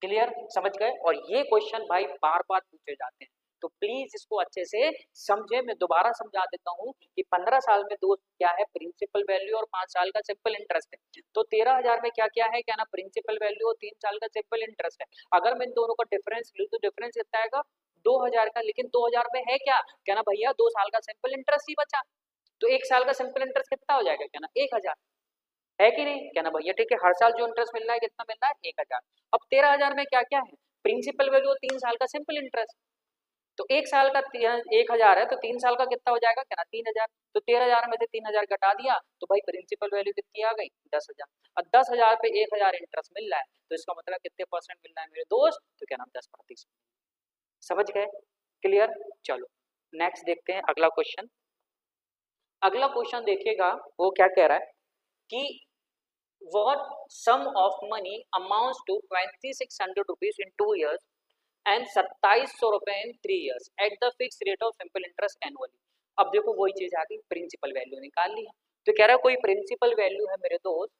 A: क्लियर, समझ गए। और ये क्वेश्चन भाई बार बार पूछे जाते हैं, तो प्लीज इसको अच्छे से समझे। मैं दोबारा समझा देता हूँ कि 15 साल में दो क्या है, प्रिंसिपल वैल्यू और 5 साल का सिंपल इंटरेस्ट है। तो 13,000 में क्या क्या है, क्या ना, प्रिंसिपल वैल्यू और 3 साल का सिंपल इंटरेस्ट है। अगर मैं इन दोनों का डिफरेंस लूँ तो डिफरेंस कितना आएगा, 2,000 का। लेकिन 2,000 में है क्या, क्या ना भैया, 2 साल का सिंपल इंटरेस्ट ही बचा। तो 1 साल का सिंपल इंटरेस्ट कितना हो जाएगा, क्या ना, 1,000, है कि नहीं, क्या ना भैया। ठीक है, हर साल जो इंटरेस्ट मिल रहा है कितना मिल रहा है, 1,000। अब 13,000 में क्या क्या है, प्रिंसिपल वैल्यू और 3 साल का सिंपल इंटरेस्ट। तो 1 साल का 1,000 है, तो 3 साल का कितना हो जाएगा, क्या ना, 3,000। तो 13,000 में से 3,000 घटा दिया तो भाई प्रिंसिपल वैल्यू कितनी आ गई, 10,000। अब 10,000 पे 1,000 इंटरेस्ट मिल रहा है, तो इसका मतलब कितने परसेंट मिल रहा है मेरे दोस्त, तो क्या नाम, 10%। समझ गए, क्लियर। चलो नेक्स्ट देखते हैं अगला क्वेश्चन। अगला क्वेश्चन देखिएगा, वो क्या कह रहा है कि what sum of money amounts to 2,600 rupees in 2 years and 2,700 रुपए in 3 years at the fixed rate of simple interest annually। अब देखो वही चीज आ गई, प्रिंसिपल वैल्यू निकाल ली है। तो कह रहा है कोई प्रिंसिपल वैल्यू है मेरे दोस्त,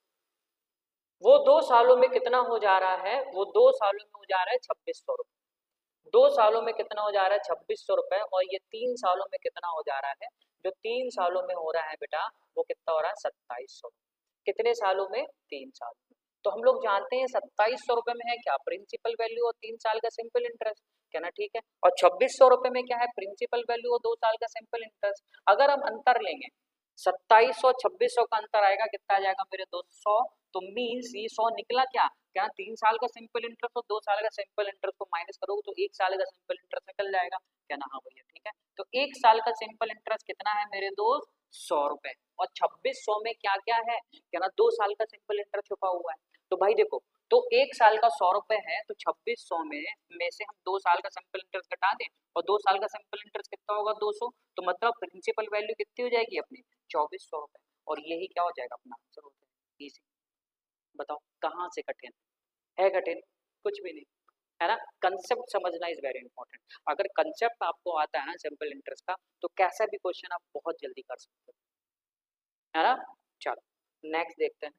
A: वो 2 सालों में कितना हो जा रहा है, वो 2 सालों में हो जा रहा है 2,600 रुपए। 2 सालों में कितना हो जा रहा है, 2,600 रुपए। और ये 3 सालों में कितना हो जा रहा है, जो 3 सालों में हो रहा है बेटा, वो कितना हो रहा है, 2,700। कितने सालों में, 3 साल में। तो हम लोग जानते हैं 2,700 रुपए में है क्या, प्रिंसिपल वैल्यू और 3 साल का सिंपल इंटरेस्ट, क्या ना, ठीक है। और 2,600 रुपए में क्या है, प्रिंसिपल वैल्यू और 2 साल का सिंपल इंटरेस्ट। अगर हम अंतर लेंगे, 2,700 2,600 का अंतर आएगा, कितना आ जाएगा मेरे दोस्त, 100। तो मीन्स ये 100 निकला क्या, क्या 3 साल का सिंपल इंटरेस्ट और 2 साल का सिंपल इंटरेस्ट को माइनस करोगे तो 1 साल का सिंपल इंटरेस्ट निकल जाएगा, क्या ना, हाँ भैया, ठीक है। तो 1 साल का सिंपल इंटरेस्ट कितना है मेरे दोस्त, 100 रुपए। और 2,600 में क्या क्या है, क्या ना, 2 साल का सिंपल इंटरेस्ट छुपा हुआ है। तो भाई देखो, तो 1 साल का 100 रुपए है, तो 2,600 में से हम 2 साल का सिंपल इंटरेस्ट घटा दें, और 2 साल का सिंपल इंटरेस्ट कितना होगा, 200। तो मतलब प्रिंसिपल वैल्यू कितनी हो जाएगी अपनी, 2,400 रुपए। और यही क्या हो जाएगा अपना आंसर हो जाएगा, इजी। बताओ कहाँ से कठिन है, कठिन कुछ भी नहीं, है ना। कंसेप्ट समझना इज वेरी इंपॉर्टेंट। अगर कंसेप्ट आपको आता है ना सिंपल इंटरेस्ट का, तो कैसा भी क्वेश्चन आप बहुत जल्दी कर सकते हो, है ना। चलो नेक्स्ट देखते हैं।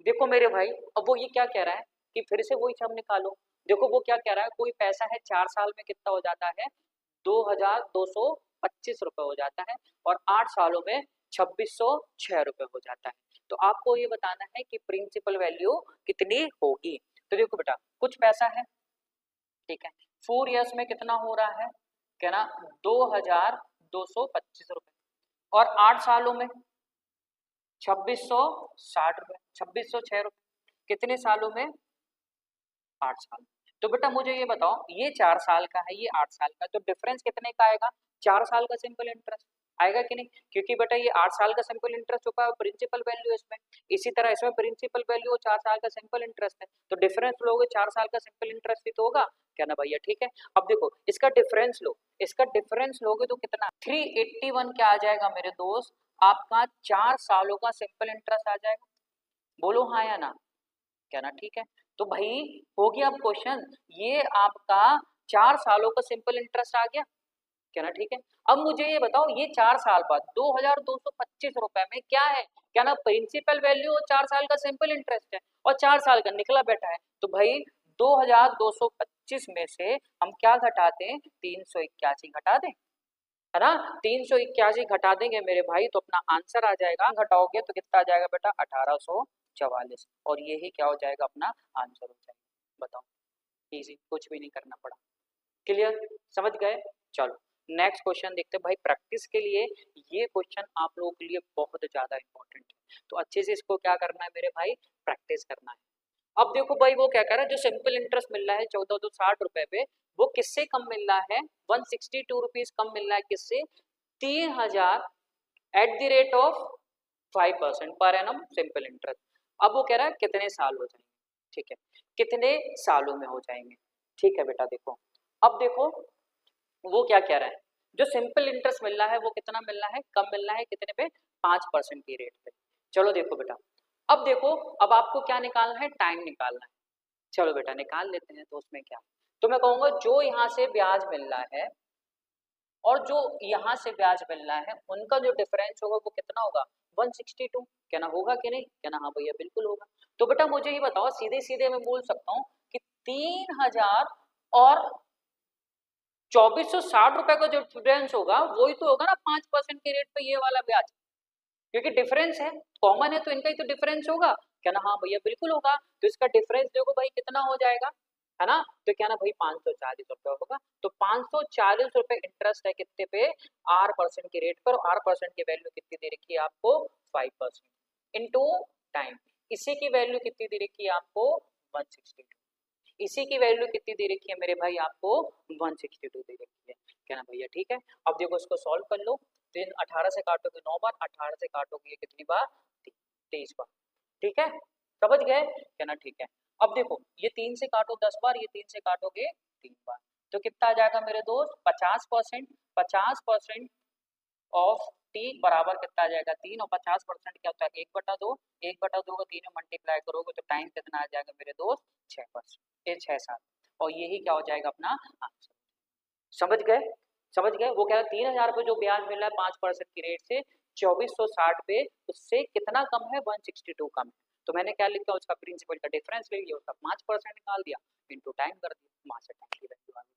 A: देखो मेरे भाई, अब वो ये क्या कह रहा है कि फिर से वही हम निकालो। देखो वो क्या कह रहा है, कोई पैसा है 4 साल में कितना हो जाता है, 2,225 रुपए हो जाता है। और 8 सालों में 2,606 रुपए हो जाता है। तो आपको ये बताना है कि प्रिंसिपल वैल्यू कितनी होगी। तो देखो बेटा, कुछ पैसा है, ठीक है, 4 ईयर्स में कितना हो रहा है, क्या ना, 2,225 रुपए। और 8 सालों में 2,660 रुपए, 2,606 रुपए। कितने सालों में, 8 साल। तो बेटा मुझे ये बताओ, ये 4 साल का है, ये 8 साल का, तो डिफरेंस कितने का आएगा, 4 साल का सिंपल इंटरेस्ट आएगा कि नहीं। क्योंकि बेटा ये 8 साल का सिंपल इंटरेस्ट छुपा है, प्रिंसिपल वैल्यू इसमें। इसी तरह इसमें प्रिंसिपल वैल्यू और 4 साल का सिंपल इंटरेस्ट है, तो डिफरेंस लोगे 4 साल का सिंपल इंटरेस्ट भी तो होगा, क्या ना भैया, ठीक है। अब देखो इसका डिफरेंस लो, इसका डिफरेंस लोगे तो कितना, 381 क्या आ जाएगा मेरे दोस्त, आपका 4 सालों का सिंपल इंटरेस्ट आ जाएगा। बोलो हाँ या ना, क्या ना, ठीक है। तो भाई हो गया अब क्वेश्चन, ये आपका 4 सालों का सिंपल इंटरेस्ट आ गया, क्या ना, ठीक है। अब मुझे ये बताओ, ये 4 साल बाद 2,225 रुपए में क्या है, क्या ना, प्रिंसिपल वैल्यू और 4 साल का सिंपल इंटरेस्ट है, और 4 साल का निकला बैठा है। तो भाई 2,225 में से हम क्या घटा दें, 381 घटा दें, है ना। 381 घटा देंगे मेरे भाई, तो अपना आंसर आ जाएगा, घटाओगे तो कितना आ जाएगा बेटा, 1,844। और यही क्या हो जाएगा, अपना आंसर हो जाएगा। बताओ, इजी, कुछ भी नहीं करना पड़ा, क्लियर, समझ गए। चलो नेक्स्ट क्वेश्चन देखते हैं भाई। प्रैक्टिस के लिए ये क्वेश्चन आप लोगों के लिए बहुत ज्यादा इंपॉर्टेंट है, तो अच्छे से इसको क्या करना है मेरे भाई, प्रैक्टिस करना है। अब देखो भाई वो क्या कह रहा है, जो सिंपल इंटरेस्ट मिल रहा है 1,460 रुपए पे, वो किससे कम मिल रहा है, 162 रुपीज कम मिल रहा है, किससे, 3,000 eight the rate of 5% per annum simple interest. अब वो कह रहा है कितने साल हो जाएंगे, ठीक है, कितने सालों में हो जाएंगे, ठीक है बेटा। देखो अब देखो वो क्या कह रहा है, जो सिंपल इंटरेस्ट मिल रहा है वो कितना मिल रहा है, कम मिल रहा है, कितने पे, 5% की रेट पे। चलो देखो बेटा, अब देखो, अब आपको क्या निकालना है, टाइम निकालना है। चलो बेटा निकाल लेते हैं, तो उसमें क्या, तो मैं कहूंगा जो यहाँ से ब्याज मिल रहा है और जो यहाँ से ब्याज मिल रहा है, उनका जो डिफरेंस होगा वो कितना होगा, 162, क्या ना, होगा कि नहीं, क्या ना, हाँ भैया बिल्कुल होगा। तो बेटा मुझे ये बताओ, सीधे सीधे मैं बोल सकता हूँ कि 3000 और 2460 का जो डिफरेंस होगा वही तो होगा ना 5% के रेट पे ये वाला ब्याज, क्योंकि डिफरेंस है, कॉमन है तो इनका ही तो डिफरेंस होगा। क्या ना, हाँ भैया बिल्कुल होगा। तो इसका डिफरेंस देखो भाई कितना हो जाएगा, है ना, तो क्या ना भाई 540 रुपए होगा। तो 540 रुपए इंटरेस्ट है कितने पे, R% के रेट पर। R% की वैल्यू कितनी दे रखी है आपको, 5% इंटू टाइम। इसी की वैल्यू कितनी दे रखी है आपको, 162। इसी की वैल्यू कितनी दे रखी है मेरे भाई आपको, 162 दे रखी है। क्या ना भैया, ठीक है। अब देखो इसको सॉल्व कर लो। 18 से काटोगे 9 बार, 18 से काटोगे कितनी बार, 23 बार। ठीक है, समझ गए, क्या ना, ठीक है। अब देखो ये 3 से काटो 10 बार, ये 3 से काटोगे 3 बार, तो कितना आ जाएगा मेरे दोस्त, 50%। 50% ऑफ टी बराबर कितना आ जाएगा, 3। और 50% क्या होता है, 1/2। 1/2 को 3 में मल्टीप्लाई करोगे तो टाइम कितना आ जाएगा मेरे दोस्त, 6%, ये 6-7। और यही क्या हो जाएगा अपना आंसर। समझ गए, समझ गए। वो कह रहा है 3000 पे जो ब्याज मिल रहा है 5% की रेट से 2460 पे, उससे कितना कम है, 162 कम है। तो मैंने क्या लिखा, उसका प्रिंसिपल का डिफरेंस ले लिया, उसका 5% निकाल दिया, इंटू टाइम कर दिया, वहां से टाइम की वैल्यू आ गई।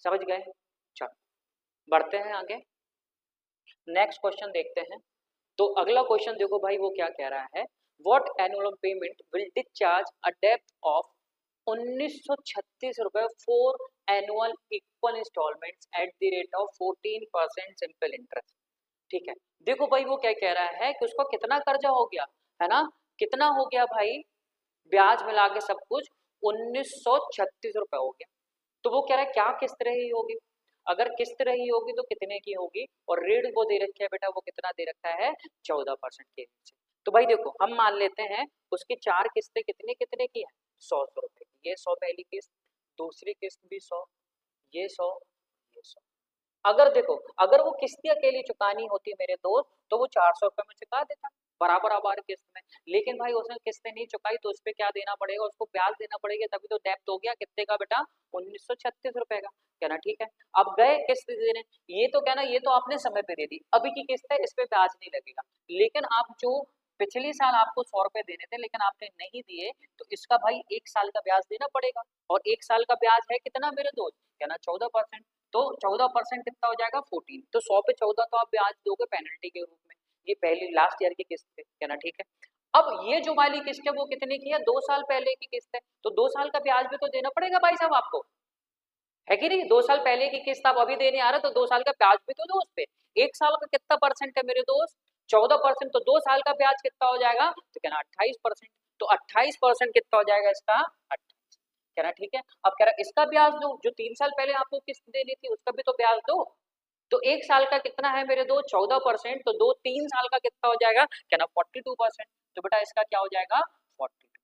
A: समझ गए, चलो बढ़ते हैं आगे, नेक्स्ट क्वेश्चन देखते हैं। तो अगला क्वेश्चन देखो भाई, वो क्या कह रहा है, what annual payment will discharge a डेब्ट ऑफ 1936 रुपए four annual equal instalments at the rate of 14% simple interest. ठीक है, देखो भाई वो क्या कह रहा है कि उसको कितना कर्जा हो गया, है ना, कितना हो गया भाई, ब्याज मिला के सब कुछ 1936 रुपए हो गया। तो वो कह रहा है क्या किस्त रही होगी, अगर किस्त रही होगी तो कितने की होगी, और ऋण वो दे रखा है बेटा, वो कितना दे रखा है, 14% के नीचे। तो भाई देखो हम मान लेते हैं उसकी 4 किस्तें कितने कितने की है, 100 रुपए की। ये 100 पहली किस्त, दूसरी किस्त भी 100, ये 100, ये 100। अगर देखो, अगर वो किस्तें अकेली चुकानी होती मेरे दोस्त, तो वो 400 रुपए में चुका देता बराबर आबार किस्त में। लेकिन भाई उसने किस्तें नहीं चुकाई, तो उस पर क्या देना पड़ेगा, उसको ब्याज देना पड़ेगा, तभी तो डेब्ट हो गया कितने का बेटा, 1936 रुपए का। क्या ना, ठीक है। अब गए किस्त देने, ये तो क्या ना, ये तो आपने समय पे दे दी, अभी की किस्त है, इस पे ब्याज नहीं लगेगा। लेकिन आप जो पिछले साल आपको 100 रुपए देने थे लेकिन आपने नहीं दिए, तो इसका भाई 1 साल का ब्याज देना पड़ेगा। और 1 साल का ब्याज है कितना मेरे दोस्त, क्या ना 14%। तो 14% कितना हो जाएगा, 14। तो 100 पे 14 तो आप ब्याज दोगे पेनल्टी के रूप में। ये पहली लास्ट ईयर की किस्त है, क्या ना, ठीक है। अब ये जो वाली किस्त है वो कितने की है, 2 साल पहले की किस्त है, तो 2 साल का ब्याज भी तो देना पड़ेगा भाई साहब आपको, है कि नहीं। 2 साल पहले की किस्त आप अभी देने आ रहे हो, तो 2 साल का ब्याज भी तो दो उस पे। 1 साल का कितना परसेंट है मेरे दोस्त, 14%। तो 2 साल का ब्याज कितना हो जाएगा, तो कहना 28%। तो 28% कितना हो जाएगा इसका, 28, कह रहा ठीक है। अब कह रहा इसका ब्याज दो, जो 3 साल पहले आपको किस्त देनी थी उसका भी तो ब्याज दो। तो 1 साल का कितना है मेरे दो, 14%। तो 3 साल का कितना हो जाएगा, कहना 42%। तो बेटा इसका क्या हो जाएगा, 42।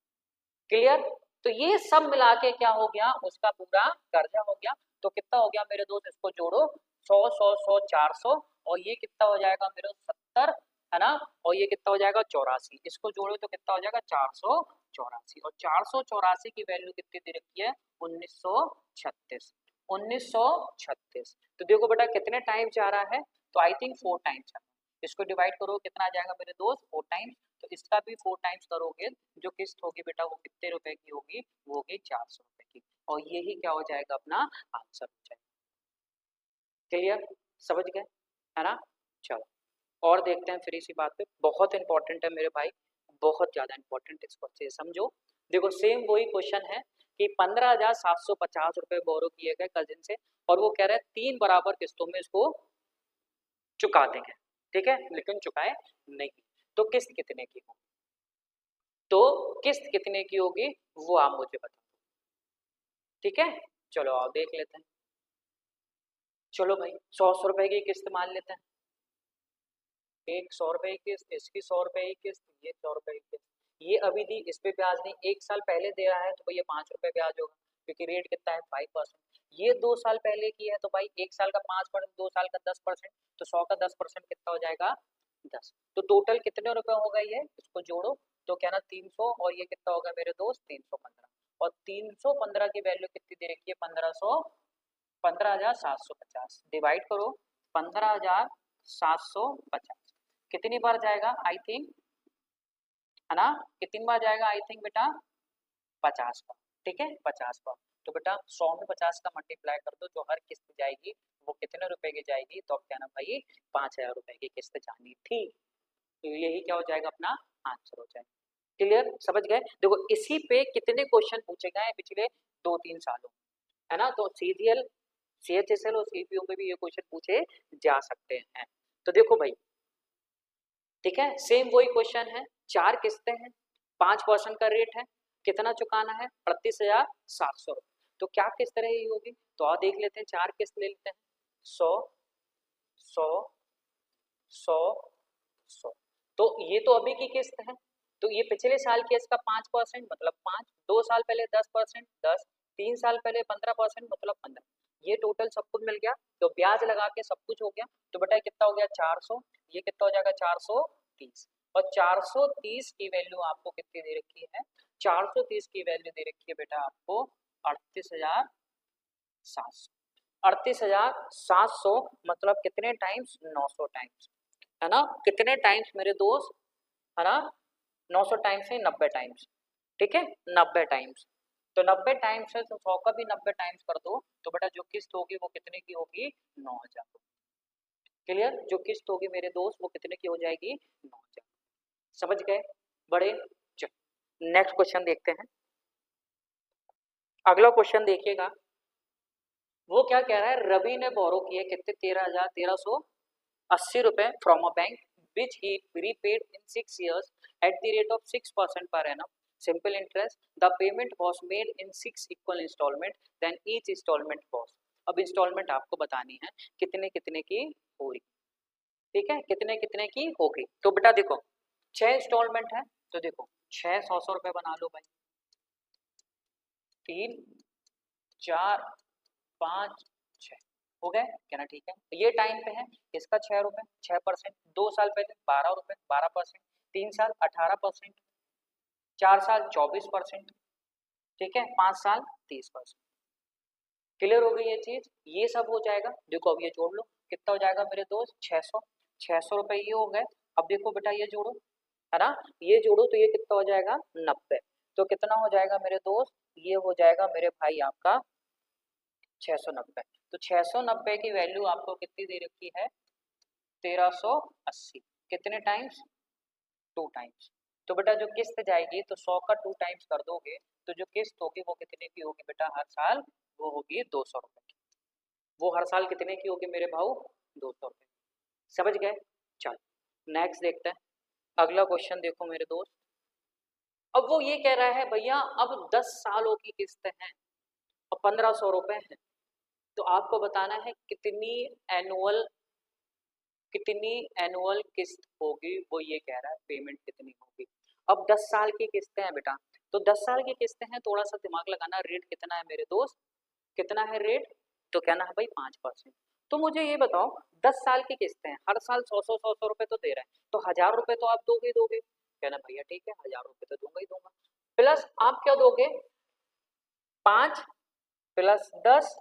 A: क्लियर। तो ये सब मिला के क्या हो गया, उसका पूरा कर्जा हो गया। तो कितना हो गया मेरे दोस्त, इसको जोड़ो, 100 400, और ये कितना हो जाएगा मेरे 70, है ना, और ये कितना हो जाएगा 84। इसको जोड़ो तो कितना हो जाएगा 484। और 484 की वैल्यू कितनी दे रखी है, 1936। 1936। तो देखो बेटा कितने टाइम जा रहा है, तो आई थिंक 4 टाइम्स जा रहा है। इसको डिवाइड करो कितना आ जाएगा मेरे दोस्त, 4 टाइम्स। तो इसका भी 4 टाइम्स करोगे, जो किस्त होगी बेटा वो कितने रुपए की होगी, वो होगी 400 रुपए की। और यही क्या हो जाएगा, अपना आंसर हो जाएगा। क्लियर, समझ गए, है ना। चलो और देखते हैं फिर इसी बात पे, बहुत इंपॉर्टेंट है मेरे भाई, बहुत ज्यादा इंपॉर्टेंट, इसको अच्छे से समझो। देखो सेम वही क्वेश्चन है कि 15,750 रुपए बोरो किए गए कजिन से, और वो कह रहे हैं 3 बराबर किस्तों में इसको चुका देंगे, ठीक है, लेकिन चुकाए नहीं। तो किस्त कितने की होगी, तो किस्त कितने की होगी वो आप मुझे बताओ, ठीक है। चलो आओ देख लेते हैं। चलो भाई 100 रुपए की किस्त मान लेते हैं, एक 100 रुपए की किस्त, इसकी 100 रुपए की किस्त, ये 100 रुपए की किस्त। ये अभी दी, इस पे ब्याज नहीं, 1 साल पहले दे रहा है तो भाई ये 5 रुपए ब्याज होगा, क्योंकि रेट कितना है 5%। ये 2 साल पहले की है, तो भाई 1 साल का 5%, 2 साल का 10%, तो 100 का 10% कितना हो जाएगा, 10। तो टोटल कितने रुपए हो गए ये, इसको जोड़ो तो क्या ना 300, और ये कितना होगा मेरे दोस्त 315। और 315 की वैल्यू कितनी दे रखी है, 1500, 15,750 डिवाइड करो 15,750, कितनी बार जाएगा आई थिंक, है ना, कितनी बार जाएगा आई थिंक बेटा, 50 बार। ठीक है 50 पाव। तो बेटा 100 में 50 का मल्टीप्लाई कर दो, जो हर किस्त जाएगी वो कितने रुपए की जाएगी, तो अब क्या ना भाई 5,000 रुपए की किस्त जानी थी। तो यही क्या हो जाएगा अपना आंसर हो जाएगा। क्लियर, समझ गए। देखो इसी पे कितने क्वेश्चन पूछे गए हैं पिछले 2-3 सालों, है ना। तो सीजीएल, सीएचएसएल और सीपीओ में भी ये क्वेश्चन पूछे जा सकते हैं। तो देखो भाई, ठीक है सेम वही क्वेश्चन है, 4 किस्तें हैं, 5% का रेट है, कितना चुकाना है 38,700 रुपये। तो क्या किस्त रही होगी, तो और देख लेते हैं, 4 किस्त ले लेते हैं, 100 100 100 100। तो ये तो अभी की किस्त है, तो ये पिछले साल की इसका 5% मतलब 5, 2 साल पहले 10% 10, 3 साल पहले 15% मतलब 15। ये टोटल सब कुछ मिल गया, तो ब्याज लगा के सब कुछ हो गया। तो बेटा कितना हो गया 400, ये कितना हो जाएगा 430। और 430 की वैल्यू आपको कितनी दे रखी है, 430 की वैल्यू दे रखी है बेटा आपको 38,700। 38,700 मतलब कितने टाइम्स, 900 टाइम्स, है ना। कितने टाइम्स मेरे दोस्त, है ना, 900 टाइम्स है 90 टाइम्स, ठीक है 90 टाइम्स। तो 90 टाइम्स है तो 100 का भी 90 टाइम्स कर दो, तो बेटा जो किस्त होगी वो कितने की होगी, 9,000। क्लियर, जो किस्त होगी मेरे दोस्त वो कितने की हो जाएगी, 9,000। समझ गए बड़े। नेक्स्ट क्वेश्चन देखते हैं। अगला क्वेश्चन देखिएगा, वो क्या कह रहा है, रवि ने बोरो किए कितने 13,1380 रुपए from a bank which he repaid in 6 years at the rate of 6% per annum simple interest. The payment was made in 6 equal installment, then each installment was। अब इंस्टॉलमेंट आपको बतानी है कितने कितने की होगी, ठीक है कितने कितने की होगी। तो बेटा देखो 6 इंस्टॉलमेंट है, तो देखो 6 100 रुपए बना लो भाई, 3 4 5 6 हो गए, कहना ठीक है। ये टाइम पे है, इसका 6 रुपए 6%, 2 साल पहले 12 रुपए 12%, 3 साल 18%, 4 साल 24%, ठीक है 5 साल 30%। क्लियर हो गई ये चीज, ये सब हो जाएगा। देखो अब ये जोड़ लो, कितना हो जाएगा मेरे दोस्त 600, 600 रुपए ये हो गए। अब देखो बेटा ये जोड़ो, है ना, ये जोड़ो तो ये कितना हो जाएगा 90। तो कितना हो जाएगा मेरे दोस्त, ये हो जाएगा मेरे भाई आपका 690। तो 690 की वैल्यू आपको कितनी दे रखी है, 1380। कितने टाइम्स, 2 टाइम्स। तो बेटा जो किस्त जाएगी तो 100 का 2 टाइम्स कर दोगे, तो जो किस्त होगी वो कितने की होगी बेटा हर साल, वो होगी 200 रुपए की। वो हर साल कितने की होगी मेरे भाऊ, 200 रुपए। समझ गए। चल नेक्स्ट देखते हैं, अगला क्वेश्चन देखो मेरे दोस्त। अब वो ये कह रहा है भैया अब 10 सालों की किस्त है और 1500 रुपए है, तो आपको बताना है कितनी एनुअल किस्त होगी, वो ये कह रहा है पेमेंट कितनी होगी। अब 10 साल की किस्तें हैं बेटा, तो 10 साल की किस्तें हैं, थोड़ा सा दिमाग लगाना, रेट कितना है मेरे दोस्त, कितना है रेट, तो कहना है भाई 5%। तो मुझे ये बताओ 10 साल की किस्तें हैं, हर साल 100 रुपए तो दे रहे हैं, तो 1,000 रुपए तो आप दोगे ही दोगे, कहना भैया ठीक है 1,000 रुपए तो दूंगा ही दूंगा। प्लस आप क्या दोगे, 5 प्लस 10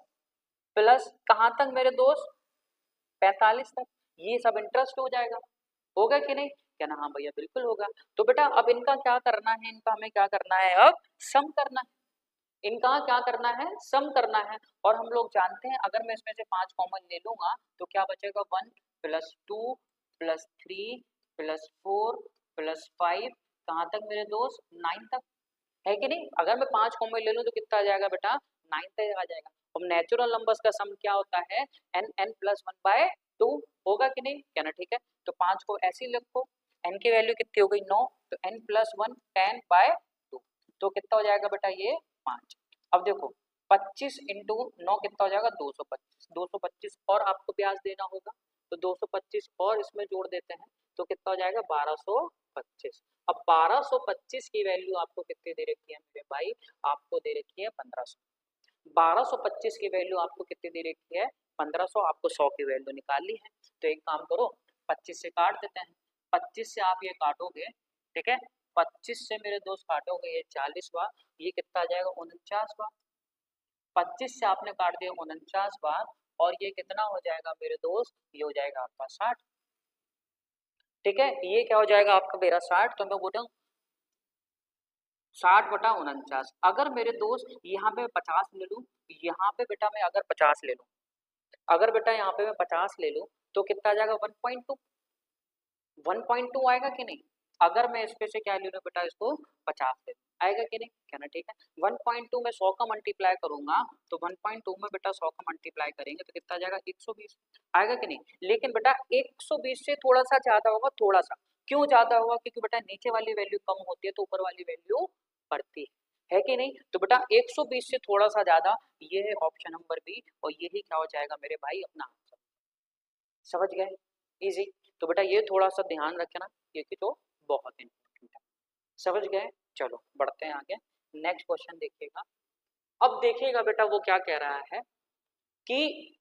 A: प्लस कहाँ तक मेरे दोस्त, 45 तक, ये सब इंटरेस्ट हो जाएगा। होगा कि नहीं, कहना हाँ भैया बिल्कुल होगा। तो बेटा अब इनका क्या करना है, इनका हमें क्या करना है, अब सम करना है। इनका क्या करना है, सम करना है। और हम लोग जानते हैं अगर मैं इसमें से 5 कॉमन ले लूंगा तो क्या बचेगा, 1 प्लस 2 प्लस 3 प्लस 4 प्लस 5, कहाँ तक मेरे दोस्त 9 तक, है कि नहीं। अगर मैं 5 कॉमन ले लूँ तो कितना आ जाएगा बेटा 9 तक आ जाएगा। अब नेचुरल नंबर्स का सम क्या होता है, n प्लस 1/2 होगा कि नहीं, कहना ठीक है। तो 5 को ऐसे ही लिखो, n की वैल्यू कितनी हो गई 9, तो n प्लस 1 10/2, तो कितना हो जाएगा बेटा ये 5। अब देखो 25 इंटू 9 कितना हो जाएगा 225, 225 और आपको ब्याज देना होगा, तो 225 और इसमें जोड़ देते हैं, तो कितना हो जाएगा 1225। अब 1225 की वैल्यू आपको कितनी दे रखी है मेरे भाई, आपको दे रखी है 1500। 1225 की वैल्यू आपको कितनी दे रखी है 1500, आपको 100 की वैल्यू निकालनी है। तो एक काम करो 25 से काट देते हैं, 25 से आप ये काटोगे, ठीक है 25 से मेरे दोस्त काटोगे ये 40 बार, ये कितना आ जाएगा 49 बार। 25 से आपने काट दिया 49 बार, और ये कितना हो जाएगा मेरे दोस्त, ये हो जाएगा आपका 60, ठीक है। ये क्या हो जाएगा आपका मेरा 60, तो मैं बोल रहा हूँ 60/49। अगर मेरे दोस्त यहाँ पे 50 ले लूँ, यहाँ पे बेटा मैं अगर 50 ले लूँ, अगर बेटा यहाँ पे मैं 50 ले लूँ तो कितना आ जाएगा 1.2, 1.2 आएगा कि नहीं। अगर मैं इस पे से क्या ले लूँ बेटा, इसको 50 ले लूँ, आएगा कि नहीं, कहना ठीक है। 1.2 में 100 का मल्टीप्लाई करूंगा तो 1.2 में बेटा 100 का मल्टीप्लाई करेंगे तो कितना आ जाएगा 120, आएगा कि नहीं। लेकिन बेटा 120 से थोड़ा सा ज्यादा होगा, थोड़ा सा क्यों ज्यादा होगा, क्योंकि बेटा नीचे वाली वैल्यू कम होती है तो ऊपर वाली वैल्यू बढ़ती है कि नहीं। तो बेटा 120 से थोड़ा सा ज्यादा, ये है ऑप्शन नंबर बी, और यही क्या हो जाएगा मेरे भाई अपना आंसर। समझ गए, इजी। तो बेटा ये थोड़ा सा ध्यान रखना, क्योंकि तो बहुत इंपॉर्टेंट है। समझ गए, चलो बढ़ते हैं आगे। नेक्स्ट क्वेश्चन देखिएगा। अब देखिएगा बेटा वो क्या कह रहा है कि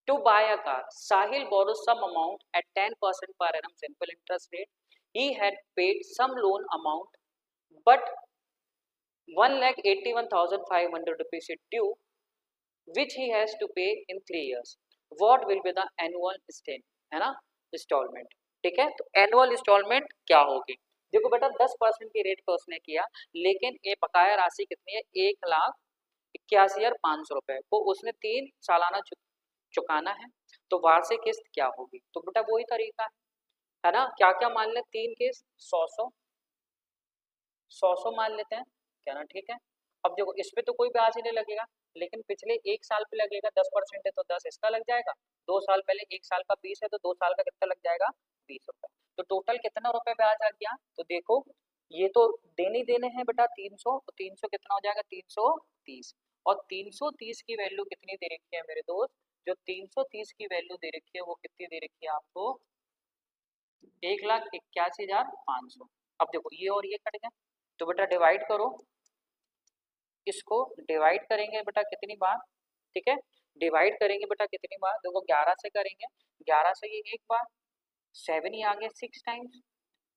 A: to buy a car Sahil borrowed some amount at 10% per annum simple interest rate. He had paid some loan amount but 1,81,500 rupees is due which he has to pay in 3 years. What will be the annual installment, है ना, instalment. ठीक है, तो annual instalment क्या होगी। देखो बेटा 10% की रेट पे उसने किया, लेकिन ये बकाया राशि कितनी है, 1,81,500 रुपए को उसने 3 सालाना चुकाना है। तो वार्षिक किस्त क्या होगी, तो बेटा वही तरीका है ना। क्या क्या मान ले, 3 किस्त 100 मान लेते हैं, क्या ना ठीक है। अब देखो इस पे तो कोई ब्याज ही नहीं लगेगा, लेकिन पिछले 1 साल पे लगेगा, 10% है तो 10 इसका लग जाएगा, 2 साल पहले 1 साल का 20 है तो 2 साल का कितना लग जाएगा 20 रुपए। तो टोटल कितना रुपए ब्याज आ गया, तो देखो ये तो देने देने हैं बेटा 300, तो 300 कितना हो जाएगा 330, और 330 की वैल्यू कितनी दे रखी है मेरे दोस्त, जो 330 की वैल्यू दे रखी है वो कितनी दे रखी है आपको, 1,81,500। अब देखो ये और ये कट गया, तो बेटा डिवाइड करो, इसको डिवाइड करेंगे बेटा कितनी बार, ठीक है, डिवाइड करेंगे बेटा कितनी बार, देखो 11 से करेंगे, 11 से ये एक बार, 7 ही आ गया 6 टाइम्स,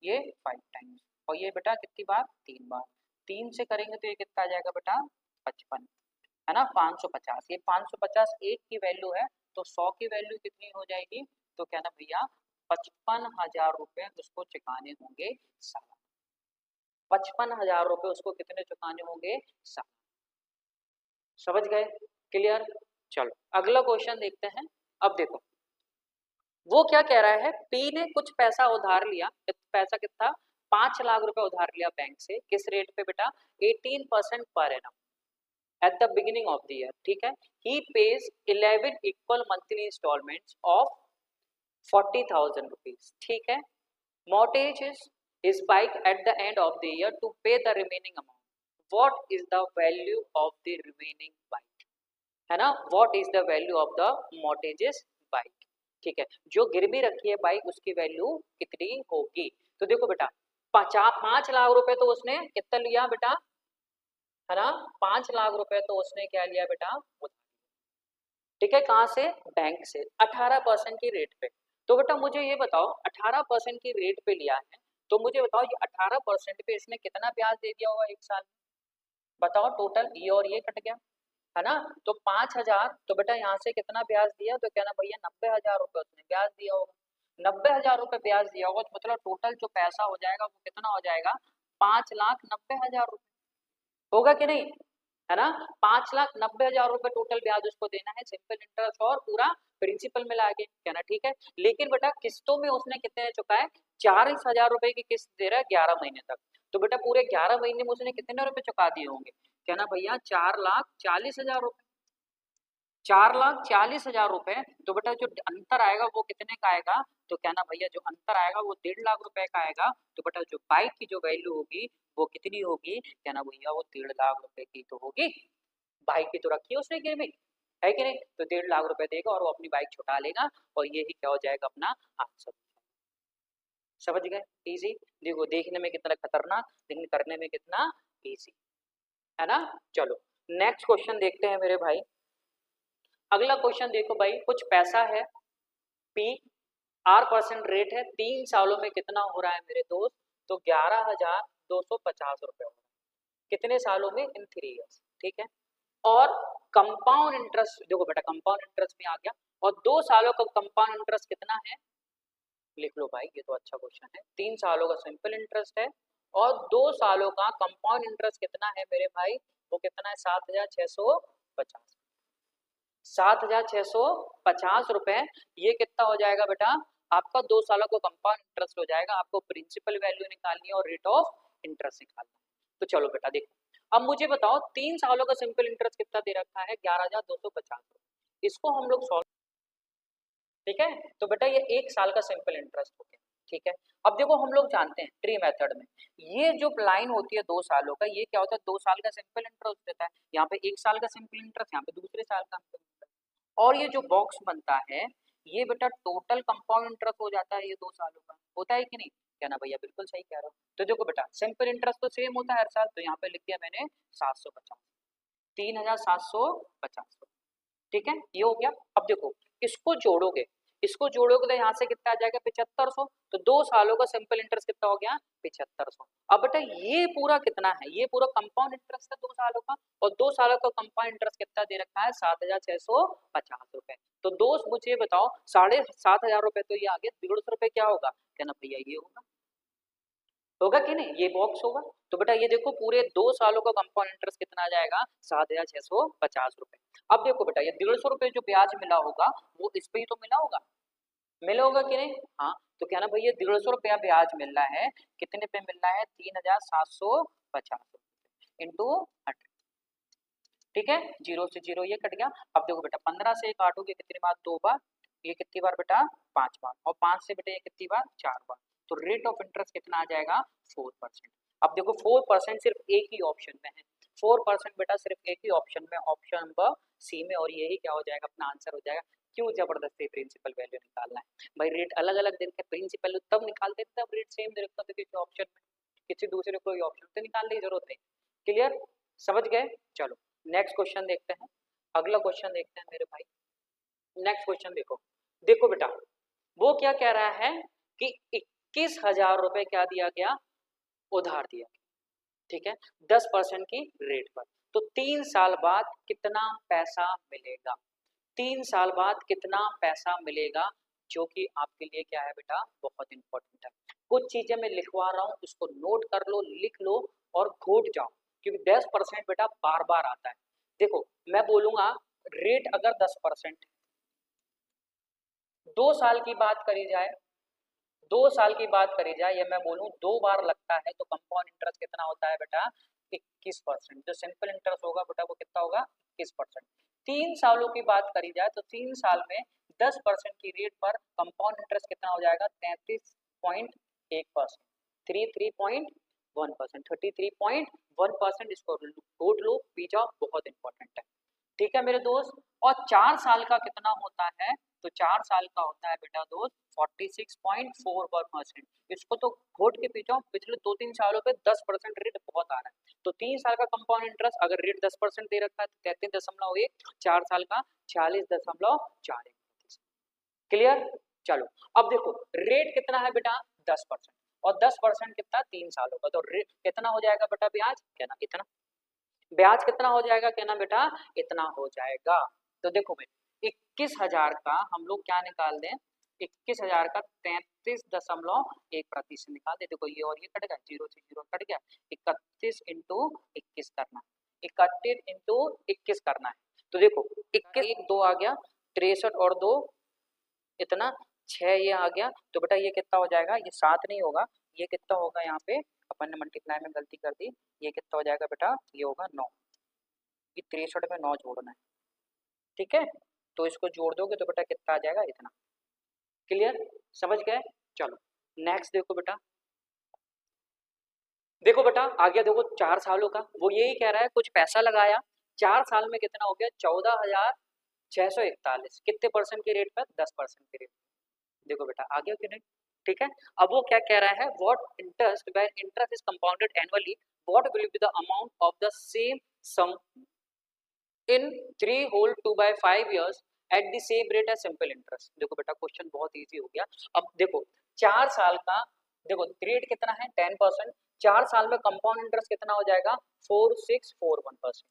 A: ये 5 टाइम्स, और ये बेटा कितनी बार 3 बार, 3 से करेंगे तो ये कितना आ जाएगा बेटा 55, है ना 550। ये 550 एक की वैल्यू है, तो 100 की वैल्यू कितनी हो जाएगी, तो क्या ना भैया 55,000 रुपए उसको चुकाने होंगे साल, 55,000 रुपए उसको कितने चुकाने होंगे साल। समझ गए, क्लियर। चलो अगला क्वेश्चन देखते हैं। अब देखो वो क्या कह रहा है, पी ने कुछ पैसा उधार लिया, पैसा कितना 5 लाख रुपए उधार लिया बैंक से, किस रेट पे बेटा 18% पर annum at the beginning of the year, ठीक है। He pays 11 equal monthly instalments of 40,000 rupees, ठीक है। mortgage his bike at the end of the year to pay the remaining amount. What is the value of the remaining bike, है ना, what is the value of the mortgages bike, ठीक है। जो गिरवी रखी है बाइक उसकी value कितनी होगी, तो देखो बेटा 5 लाख रुपए तो उसने कितना लिया बेटा, है ना 5 लाख रुपए तो उसने क्या लिया बेटा, ठीक है, कहाँ से, बैंक से 18% की रेट पे। तो बेटा मुझे ये बताओ 18% की रेट पे लिया है, तो मुझे बताओ ये 18% पे इसने कितना ब्याज दे दिया होगा एक साल में, बताओ टोटल, ये और ये कट गया, है ना। तो 5,000, तो बेटा यहाँ से कितना ब्याज दिया, तो कहना भैया 90,000 रुपए उसने ब्याज दिया होगा, 90,000 रुपए ब्याज दिया होगा, तो मतलब टोटल जो पैसा हो जाएगा वो कितना हो जाएगा 5,90,000 रुपए, होगा कि नहीं, है ना। 5,90,000 रुपए टोटल ब्याज उसको देना है, सिंपल इंटरेस्ट और पूरा प्रिंसिपल मिला के, कहना ठीक है। लेकिन बेटा किस्तों में उसने कितने चुकाए, 40,000 रुपए की किस्त दे रहा है 11 महीने तक, तो बेटा पूरे 11 महीने में उसने कितने रुपए चुका दिए होंगे, कहना भैया 4,40,000 रुपए, 4,40,000 रुपए। तो बेटा जो अंतर आएगा वो कितने का आएगा, तो कहना भैया जो अंतर आएगा वो 1.5 लाख रुपए का आएगा। तो बेटा जो बाइक की जो वैल्यू होगी वो कितनी होगी, कहना भैया वो 1.5 लाख रुपए की तो होगी, बाइक की तो रखी है उसने गिरवी, है कि नहीं, तो 1.5 लाख रुपए देगा और वो अपनी बाइक छुटा लेगा, और यही क्या हो जाएगा अपना आंसर। समझ गए, इजी। देखो देखने में कितना खतरनाक, लेकिन करने में कितना इजी, है ना। चलो नेक्स्ट क्वेश्चन देखते हैं मेरे भाई। अगला क्वेश्चन देखो भाई, कुछ पैसा है पी, R% रेट है, 3 सालों में कितना हो रहा है मेरे दोस्त, तो 11,250 रुपए हो रहा है, कितने सालों में, इन 3 ईयर्स, ठीक है। और कंपाउंड इंटरेस्ट, देखो बेटा कंपाउंड इंटरेस्ट में आ गया, और 2 सालों का कंपाउंड इंटरेस्ट कितना है, लिख लो भाई, ये तो अच्छा क्वेश्चन है। 3 सालों का सिंपल इंटरेस्ट है और 2 सालों का कंपाउंड इंटरेस्ट कितना है मेरे भाई, वो कितना है 7,650। 7,650 रुपए, ये कितना हो जाएगा बेटा आपका 2 सालों का कंपाउंड इंटरेस्ट हो जाएगा। आपको प्रिंसिपल वैल्यू निकालनी है और रेट ऑफ इंटरेस्ट निकालना है। तो चलो बेटा देखो, अब मुझे बताओ 3 सालों का सिंपल इंटरेस्ट कितना दे रखा है, 11,250 रुपए। इसको हम लोग सॉल्व, ठीक है, तो बेटा ये 1 साल का सिंपल इंटरेस्ट हो गया, ठीक है। अब देखो हम लोग जानते हैं ट्री मेथड में ये जो लाइन होती है 2 सालों का, ये क्या होता है 2 साल का सिंपल इंटरेस्ट देता है, यहाँ पे 1 साल का सिंपल इंटरेस्ट, यहाँ पे दूसरे साल का सिंपल इंटरेस्ट, और ये जो बॉक्स बनता है ये बेटा टोटल कंपाउंड इंटरेस्ट हो जाता है, ये 2 सालों का होता है कि नहीं, क्या ना भैया, बिल्कुल सही कह रहा हूँ। तो देखो बेटा सिंपल इंटरेस्ट तो सेम होता है हर साल, तो यहाँ पे लिख दिया मैंने 750, 3,750, ठीक है, ये हो गया। अब देखो इसको जोड़ोगे, इसको जोड़ोगे तो यहाँ से कितना आ जाएगा 7500, तो 2 सालों का सिंपल इंटरेस्ट कितना हो गया 7500। अब बेटा ये पूरा कितना है, ये पूरा कंपाउंड इंटरेस्ट है 2 सालों का, और 2 सालों का कंपाउंड इंटरेस्ट कितना दे रखा है 7,650 रुपए। तो दोस्त मुझे बताओ 7,500 रुपए, तो ये आगे 150 रुपए क्या होगा, कहना भैया ये होगा कि नहीं, ये बॉक्स होगा। तो बेटा ये देखो पूरे 2 सालों का कंपाउंड इंटरेस्ट कितना आ जाएगा 7,650 रुपए। अब देखो बेटा ये 150 रुपए जो ब्याज मिला होगा वो इस पे ही तो मिला होगा कि नहीं, हाँ, तो क्या ना भैया 150 रुपया ब्याज मिल रहा है, कितने पे मिल रहा है 3,750 इंटू 100, ठीक है, 0 से 0 ये कट गया। अब देखो बेटा 15 से काटोगे कितनी बार, 2 बार, ये कितनी बार बेटा 5 बार, और 5 से बेटा ये कितनी बार 4 बार, तो रेट ऑफ इंटरेस्ट कितना आ जाएगा 4%। अब देखो 4% सिर्फ एक ही ऑप्शन में है, 4% बेटा सिर्फ एक ही ऑप्शन में, ऑप्शन नंबर सी में, और यही क्या हो जाएगा अपना आंसर हो जाएगा। क्यों जबरदस्ती प्रिंसिपल वैल्यू निकालना है भाई, रेट अलग अलग दे रखे प्रिंसिपल तब निकाल देते, तब रेट सेम दे रखता तो किसी ऑप्शन में, किसी दूसरे कोई ऑप्शन तो निकालने की जरूरत नहीं। क्लियर, समझ गए, चलो नेक्स्ट क्वेश्चन देखते हैं, अगला क्वेश्चन देखते हैं मेरे भाई। नेक्स्ट क्वेश्चन देखो, देखो बेटा वो क्या कह रहा है कि 21,000 रुपए क्या दिया गया, उधार दिया गया, ठीक है, 10% की रेट पर। तो 3 साल बाद कितना पैसा मिलेगा, 3 साल बाद कितना पैसा मिलेगा, जो कि आपके लिए क्या है बेटा बहुत इंपॉर्टेंट है। कुछ चीजें मैं लिखवा रहा हूं, उसको नोट कर लो, लिख लो और घोट जाओ, क्योंकि 10% बेटा बार बार आता है। देखो मैं बोलूंगा रेट अगर 10%, 2 साल की बात करी जाए, 2 साल की बात करी जाए, या मैं बोलूं 2 बार लगता है, तो कंपाउंड इंटरेस्ट कितना होता है बेटा 21%। जो सिंपल इंटरेस्ट होगा बेटा वो कितना होगा 21%। 3 सालों की बात करी जाए तो 3 साल में 10% की रेट पर कंपाउंड इंटरेस्ट कितना हो जाएगा 33.1%, 33.1%, 33.1%, इसको नोट लो, पी जाओ, बहुत इंपॉर्टेंट है, ठीक है मेरे दोस्त। और 4 साल का कितना होता है, तो 4 साल का होता है बेटा दोस्त 46.41%। इसको तो घोट के पीछे पिछले 2-3 सालों पे 10% रेट बहुत आ रहा है, तो 3 साल का कंपाउंड इंटरेस्ट अगर रेट 10% दे रखा है तो 33.1, 4 साल का 46.41। क्लियर, चलो अब देखो रेट कितना है बेटा 10%, और 10% कितना 3 सालों का, तो रेट कितना हो जाएगा बेटा ब्याज, कहना इतना, ब्याज कितना हो जाएगा, कहना बेटा इतना हो जाएगा। तो देखो भाई 21,000 का हम लोग क्या निकाल दें, 21,000 का 33.1% निकाल दे, देखो ये और ये कट गया, 0 से 0 कट गया, 31 इंटू 21 करना, 31 इंटू 21 करना है। तो देखो 21 1 2 आ गया, 63 और 2 इतना 6 ये आ गया, तो बेटा ये कितना हो जाएगा, ये 7 नहीं होगा, ये कितना होगा, यहाँ पे अपन ने मल्टीप्लाई में गलती कर दी, ये कितना हो जाएगा बेटा, ये होगा 9, ये 63 में 9 जोड़ना है, ठीक है, तो इसको जोड़ दोगे तो बेटा कितना आ जाएगा इतना। क्लियर, समझ गए, चलो नेक्स्ट देखो बेटा, देखो बेटा आ गया, देखो 4 सालों का, वो यही कह रहा है कुछ पैसा लगाया, 4 साल में कितना हो गया 14,641, कितने परसेंट की रेट पर 10% की रेट, देखो बेटा आ गया कि नहीं, ठीक है। अब वो क्या कह रहा है, what interest when interest is compounded annually, what will be the amount of the same sum in 3 whole 2/5 years at the same rate as simple interest. देखो बेटा क्वेश्चन बहुत इजी हो गया। अब देखो 4 साल का, देखो रेट कितना है 10%, 4 साल में कंपाउंड इंटरेस्ट कितना हो जाएगा 4641%,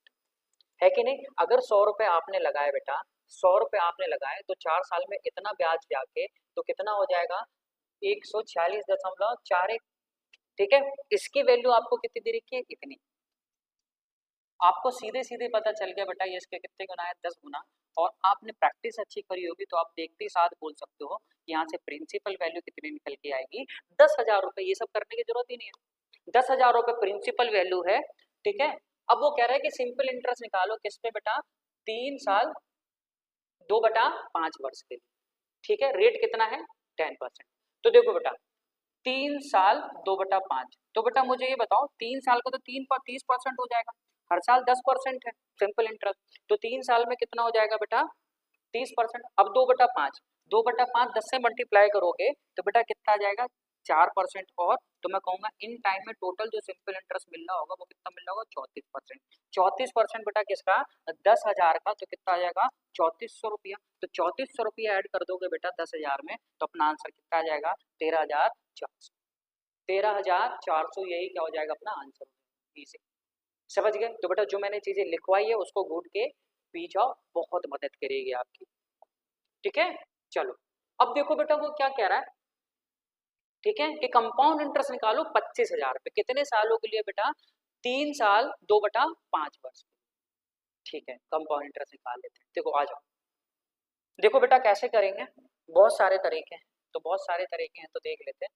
A: है कि नहीं। अगर 100 रुपए आपने लगाए बेटा, 100 रुपए आपने लगाए तो 4 साल में इतना ब्याज जाके तो कितना हो जाएगा 146.41, ठीक है, इसकी वैल्यू आपको कितनी दे रखी है, इतनी। आपको सीधे सीधे पता चल गया बेटा ये इसके कितने गुना है, 10 गुना। और आपने प्रैक्टिस अच्छी करी होगी तो आप देखते ही साथ बोल सकते हो यहाँ से प्रिंसिपल वैल्यू कितनी निकल के आएगी, 10,000 रुपए। ये सब करने की जरूरत ही नहीं है, 10,000 रुपए प्रिंसिपल वैल्यू है। ठीक है, अब वो कह रहा है कि सिंपल इंटरेस्ट निकालो किस पे बेटा, 3 साल 2/5 वर्ष के लिए। ठीक है, रेट कितना है, 10%। तो देखो बेटा 3 साल 2/5, तो बेटा मुझे ये बताओ 3 साल का तो 30% हो जाएगा, हर साल 10% है सिंपल इंटरेस्ट, तो 3 साल में कितना हो जाएगा बेटा, 30%। अब 2/5, 2/5 10 से मल्टीप्लाई करोगे तो बेटा कितना आ जाएगा, 4%। और तो मैं कहूंगा इन टाइम में टोटल जो सिंपल इंटरेस्ट मिल रहा होगा वो कितना मिल रहा होगा, 34%। 34% बेटा किसका, 10,000 का, तो कितना आ जाएगा, 3400 रुपया। तो 3400 रुपया ऐड कर दोगे बेटा 10,000 में, तो अपना आंसर कितना आ जाएगा, 13,400। 13,400 यही क्या हो जाएगा अपना आंसर। इजी, समझ गए। तो बेटा जो मैंने चीजें लिखवाई है उसको घूट के पी जाओ, बहुत मदद करेगी आपकी। ठीक है, चलो अब देखो बेटा वो क्या कह रहा है, ठीक है, कि कंपाउंड इंटरेस्ट निकालो 25,000 रुपए, कितने सालों के लिए बेटा, 3 साल 2/5 वर्ष। ठीक है, कंपाउंड इंटरेस्ट निकाल लेते हैं। देखो आ जाओ, देखो बेटा कैसे करेंगे, बहुत सारे तरीके हैं, तो बहुत सारे तरीके हैं तो देख लेते हैं।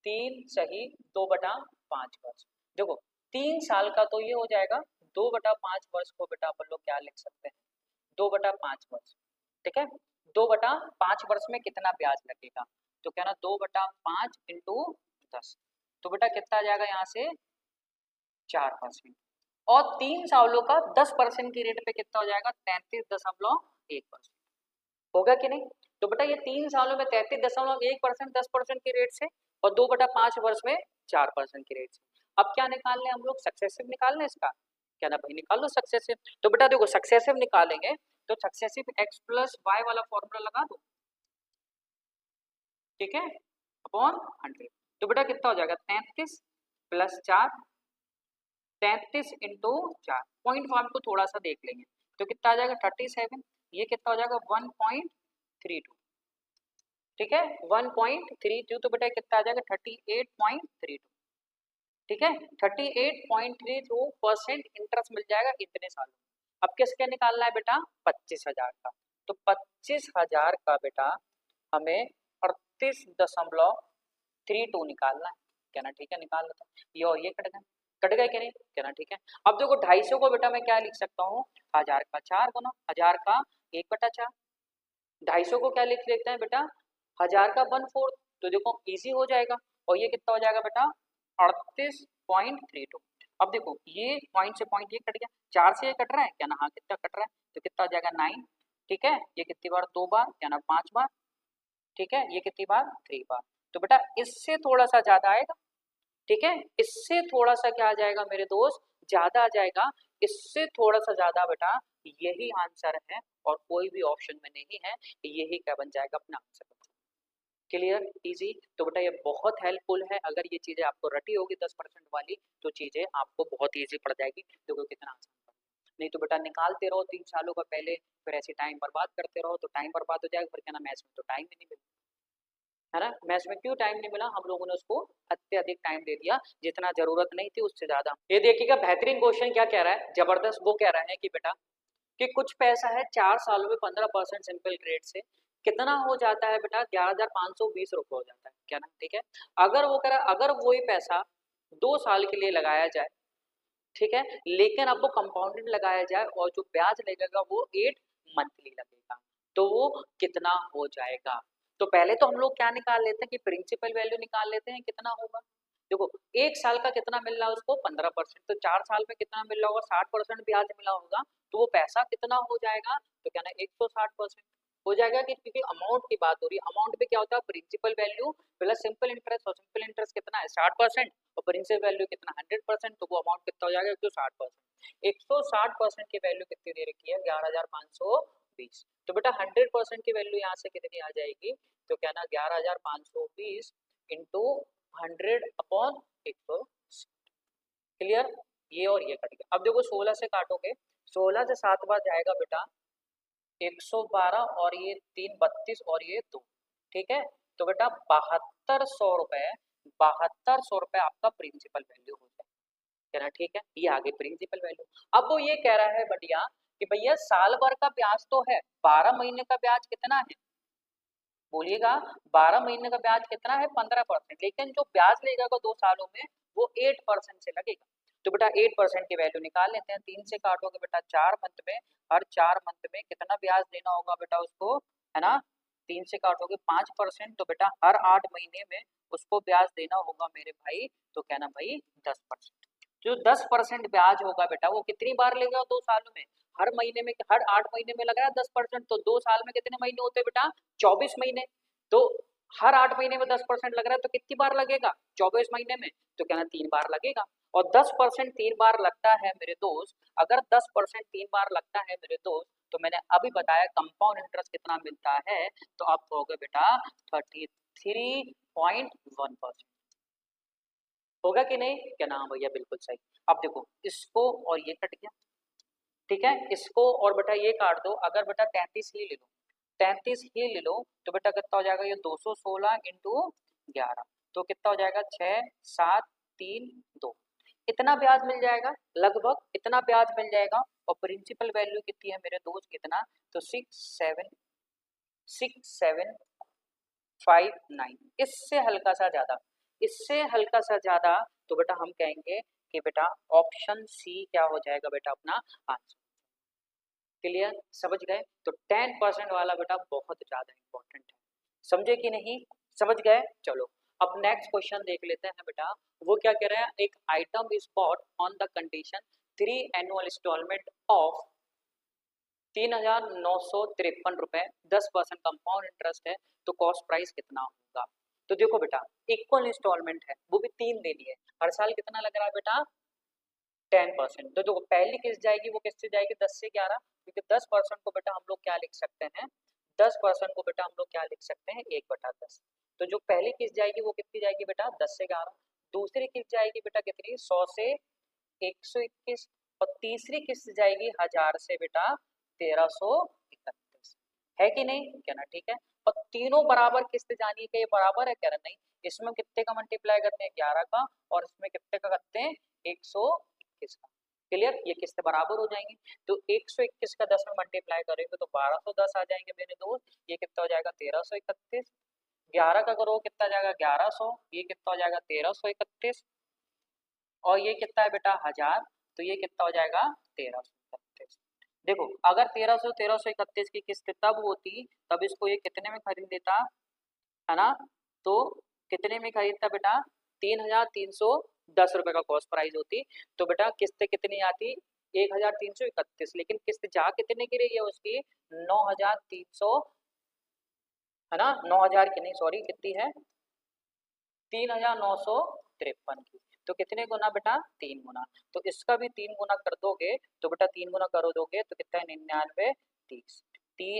A: 3 सही 2/5 वर्ष। देखो 3 साल का तो ये हो जाएगा, 2/5 वर्ष को बेटा अपन लोग क्या लिख सकते हैं, 2/5 वर्ष। ठीक है, 2/5 वर्ष में कितना ब्याज लगेगा, तो क्या ना 2/5 इंटू 10, तो बेटा कितना आ जाएगा यहाँ से 4%। और 3 सालों का 10% की रेट पे कितना हो जाएगा, 33.1%। होगा कि नहीं। तो बेटा ये 3 सालों में 33.1%, 10% की रेट से, और 2/5 वर्ष में 4% की रेट से। अब क्या निकालने हम लोग, सक्सेसिव निकालने इसका, क्या ना भाई निकाल लो सक्सेसिव। तो बेटा देखो सक्सेसिव निकालेंगे तो सक्सेसिव x प्लस वाई वाला फॉर्मूला लगा दो, ठीक है, अपॉन 100। तो बेटा कितना हो जाएगा, 33 प्लस 4, 33 इंटू 4, पॉइंट फॉर्म को थोड़ा सा देख लेंगे तो कितना आ जाएगा 37, ये कितना हो जाएगा 1.32। ठीक है, 1.32, तो बेटा कितना आ जाएगा 38.32। ठीक है, 38.32% इंटरेस्ट मिल जाएगा इतने सालों। अब किसके निकालना है बेटा, 25,000 का। तो 25,000 का बेटा हमें 38.32 निकालना है, क्या ना, ठीक है, निकाल लेता हूँ। ये और ये कट गए क्या नहीं, क्या ना, ठीक है। अब देखो 250 को बेटा मैं क्या लिख सकता हूँ, 1000 का 4 गुना, 1000 का 1/4, 250 को क्या लिख लेते हैं बेटा, 1000 का 1/4। तो देखो इजी हो जाएगा, और ये कितना हो जाएगा बेटा 38.32। अब देखो ये पॉइंट से पॉइंट ये कट गया, 4 से ये कट रहा है, क्या ना, हाँ कितना कट रहा है, तो कितना हो जाएगा 9। ठीक है, ये कितनी बार, 2 बार, क्या ना 5 बार। ठीक है, ये कितनी बार, 3 बार। तो बेटा इससे थोड़ा सा ज्यादा आएगा, ठीक है, इससे थोड़ा सा क्या आ जाएगा मेरे दोस्त, ज्यादा आ जाएगा, इससे थोड़ा सा ज्यादा बेटा, यही आंसर है और कोई भी ऑप्शन में नहीं है, यही क्या बन जाएगा अपना आंसर। Clear, easy. तो बेटा ये बहुत हेल्पफुल है, अगर ये चीजें आपको रटी होगी 10% वाली तो चीजें आपको बहुत इजी पड़ जाएगी। देखो कितना आसान पड़, नहीं तो बेटा निकालते रहो 3 सालों का पहले, फिर ऐसे टाइम बर्बाद करते रहो तो टाइम बर्बाद हो जाएगा, फिर क्या ना मैथ्स में तो टाइम ही नहीं मिला, है ना। मैथ्स में क्यों टाइम नहीं मिला, हम लोगों ने उसको अत्यधिक टाइम दे दिया, जितना जरूरत नहीं थी उससे ज्यादा। ये देखिएगा बेहतरीन क्वेश्चन क्या कह रहा है, जबरदस्त। वो कह रहा है कि बेटा कि कुछ पैसा है 4 सालों में 15% सिंपल रेट से कितना हो जाता है बेटा, 11,520 रुपये हो जाता है, क्या ना, ठीक है। अगर वो कह रहा है अगर वही पैसा 2 साल के लिए लगाया जाए, ठीक है, लेकिन आपको कंपाउंडेड लगाया जाए और जो ब्याज लगेगा वो 8 मंथली लगेगा, तो वो कितना हो जाएगा। तो पहले तो हम लोग क्या निकाल लेते हैं कि प्रिंसिपल वैल्यू निकाल लेते हैं कितना होगा। देखो 1 साल का कितना मिल रहा है उसको 15%, तो 4 साल में कितना मिल रहा होगा, 60% ब्याज मिला होगा, तो वो पैसा कितना हो जाएगा, तो क्या ना 160% हो जाएगा। कि क्योंकि अमाउंट की बात हो रही है, अमाउंट में क्या होता है, principal value plus simple interest, और सिंपल इंटरेस्ट कितना है 60%, और प्रिंसिपल वैल्यू कितना 100%, तो वो अमाउंट कितना हो जाएगा 160%। 160% की वैल्यू कितनी दे रखी है, 11,520। तो बेटा 100% की वैल्यू यहाँ से कितनी आ जाएगी, तो क्या ना 11,520 इंटू 100/100। क्लियर, ये और ये कट गया। अब देखो 16 से काटोगे, 16 से 7 बार जाएगा बेटा 112, और ये 3 32, और ये 2, ठीक है। तो बेटा 7200 रुपए ₹7200 आपका प्रिंसिपल वैल्यू हो जाए, कहना ठीक है। ये आगे प्रिंसिपल वैल्यू। अब वो ये कह रहा है बढ़िया कि भैया साल भर का ब्याज तो है, 12 महीने का ब्याज कितना है, बोलिएगा। 12 महीने का ब्याज कितना है, 15%, लेकिन जो ब्याज लगेगा 2 सालों में वो 8% से लगेगा। तो बेटा 8% की वैल्यू निकाल लेते हैं, 3 से काटोगे बेटा 4 मंथ में, हर 4 मंथ में कितना ब्याज देना होगा बेटा उसको, है ना। 3 से काटोगे 5%, तो बेटा हर 8 महीने में उसको ब्याज देना होगा मेरे भाई, तो कहना भाई 10%। जो 10% ब्याज होगा बेटा वो कितनी बार लेगा 2 सालों में, हर महीने में, हर 8 महीने में लग रहा है 10%, तो 2 साल में कितने महीने होते हैं बेटा, 24 महीने। तो हर 8 महीने में 10% लग रहा है, तो कितनी बार लगेगा 24 महीने में, तो कहना 3 बार लगेगा। और 10% 3 बार लगता है मेरे दोस्त, अगर 10% 3 बार लगता है मेरे दोस्त, तो मैंने अभी बताया कंपाउंड इंटरेस्ट कितना मिलता है, तो आप कहोगे बेटा 33.1% होगा कि नहीं, क्या नाम भैया, बिल्कुल सही। अब देखो इसको और ये कट गया, ठीक है, इसको और बेटा ये काट दो, अगर बेटा 33 ही ले लो, 33 ही ले लो, तो बेटा कितना हो जाएगा, ये 216 इंटू 11, तो कितना हो जाएगा 6732, इतना ब्याज मिल जाएगा, लगभग इतना ब्याज मिल जाएगा। और प्रिंसिपल वैल्यू कितनी है मेरे दोस्त, कितना, तो 6759, इससे हल्का सा ज्यादा, इससे हल्का सा ज्यादा, तो बेटा हम कहेंगे कि बेटा ऑप्शन सी क्या हो जाएगा बेटा अपना आंसर। क्लियर, समझ गए। तो 10% वाला बेटा बहुत ज्यादा इंपॉर्टेंट है, समझे कि नहीं, समझ गए। चलो अब नेक्स्ट क्वेश्चन देख लेते हैं बेटा, वो क्या कह रहे हैं, एक item is bought on the condition 3 annual installment of 3,953 रुपए, 10% कंपाउंड इंटरेस्ट है, तो कॉस्ट प्राइस कितना होगा। तो देखो बेटा इक्वल इंस्टॉलमेंट है, वो भी 3 देनी है, हर साल कितना लग रहा है बेटा 10%। तो जो पहली किस्त जाएगी वो किससे जाएगी, 10 से 11, क्योंकि 10% को बेटा हम लोग क्या लिख सकते हैं, 10% को बेटा हम लोग क्या लिख सकते हैं, 1/10। तो जो पहली किस्त जाएगी वो कितनी जाएगी बेटा 10 से 11, दूसरी किस्त जाएगी बेटा कितनी 100 से 121, और तीसरी किस्त जाएगी 1000 से बेटा 1331, है कि नहीं, कहना ठीक है। और तीनों बराबर किस्त जानी है, ये बराबर है, कह रहा नहीं, इसमें कितने का मल्टीप्लाई करते हैं 11 का, और इसमें कितने का करते हैं 121 का। क्लियर, ये किस्त बराबर हो जाएंगे, तो 121 का 10 में मल्टीप्लाई करेंगे तो 1210 आ जाएंगे मेरे दोस्त, ये कितना हो जाएगा 1331, 11 का करो कितना जाएगा 1100, ये कितना हो जाएगा 1331, और ये कितना है बेटा 1000, तो ये कितना हो जाएगा 1331। देखो अगर 1331 की किस्त तब होती, तब इसको ये कितने में खरीद लेता, है ना, तो कितने में खरीदता बेटा 3,310 रुपए का कॉस्ट प्राइस होती, तो बेटा किस्त कितनी आती 1,331, लेकिन किस्त जा कितने की रही है उसकी 9,300, है ना, 9,000 की नहीं सॉरी कितनी है 3,953 की, तो कितने गुना बेटा 3 गुना, तो इसका भी 3 गुना कर दोगे, तो बेटा 3 गुना कर दोगे तो कितना है 9930,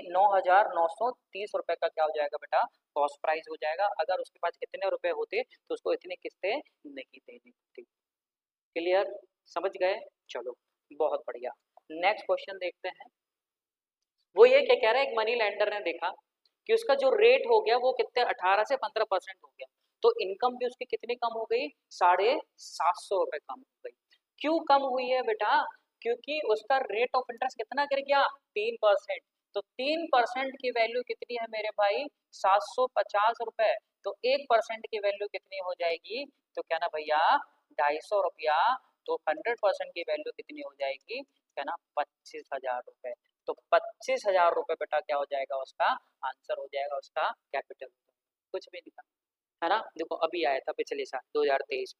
A: 9,930 रुपए का क्या हो जाएगा बेटा कॉस्ट प्राइस हो जाएगा। अगर उसके पास कितने रुपए होते तो उसको इतनी किस्तें नहीं देनी होती। क्लियर, समझ गए। चलो बहुत बढ़िया, नेक्स्ट क्वेश्चन देखते हैं। वो ये क्या कह रहा है, एक मनी लेंडर ने देखा कि उसका जो रेट हो गया वो कितने 18 से 15% हो गया, तो इनकम भी उसकी कितनी कम हो गई 750 रुपए कम हो गई। क्यों कम हुई है बेटा, क्योंकि उसका रेट ऑफ इंटरेस्ट कितना गिर गया 3%, तो 3% की वैल्यू कितनी है मेरे भाई 750 रुपए, तो 1% की वैल्यू कितनी हो जाएगी, तो क्या ना भैया 250 रुपया, तो 100% की वैल्यू कितनी हो जाएगी, क्या ना 25,000 रुपए। तो 25,000 रुपए बेटा क्या हो जाएगा उसका आंसर हो जाएगा, उसका कैपिटल, कुछ भी नहीं था, है ना। देखो अभी आया था पिछले साल 2023,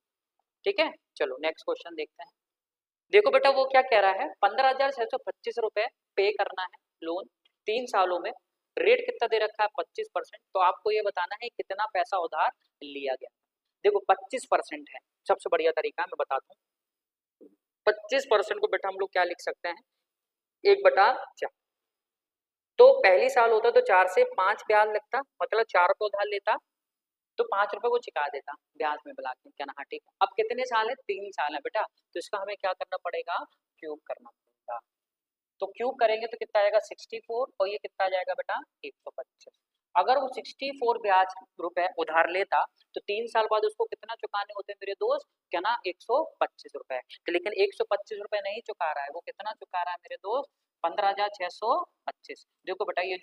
A: ठीक है। चलो नेक्स्ट क्वेश्चन देखते हैं। देखो बेटा वो क्या कह रहा है 15,625 रुपए पे करना है लोन 3 सालों में, रेट कितना दे रखा है 25%, तो आपको ये बताना है कितना पैसा उधार लिया गया। देखो 25% है, सबसे बढ़िया तरीका मैं बताता हूँ, 25% को बेटा हम लोग क्या लिख सकते हैं 1/4, तो पहली साल होता तो 4 से 5 ब्याज लगता, मतलब 4 को उधार लेता तो 5 रुपए वो चुका देता ब्याज में मिला के, क्या ना, हाँ ठीक है। अब कितने साल है 3 साल है बेटा, तो इसका हमें क्या करना पड़ेगा क्यूब करना पड़ेगा, तो क्यूब करेंगे तो कितना आएगा 64, और ये कितना आ जाएगा बेटा 125, अगर वो 64 ब्याज रुपए उधार लेता तो 3 साल बाद उसको कितना चुकाने होते मेरे दोस्त, क्या ना 125 रुपए। तो लेकिन 125 रुपए नहीं चुका रहा है, वो कितना चुका रहा है मेरे दोस्त, 15,625। देखो बेटा ये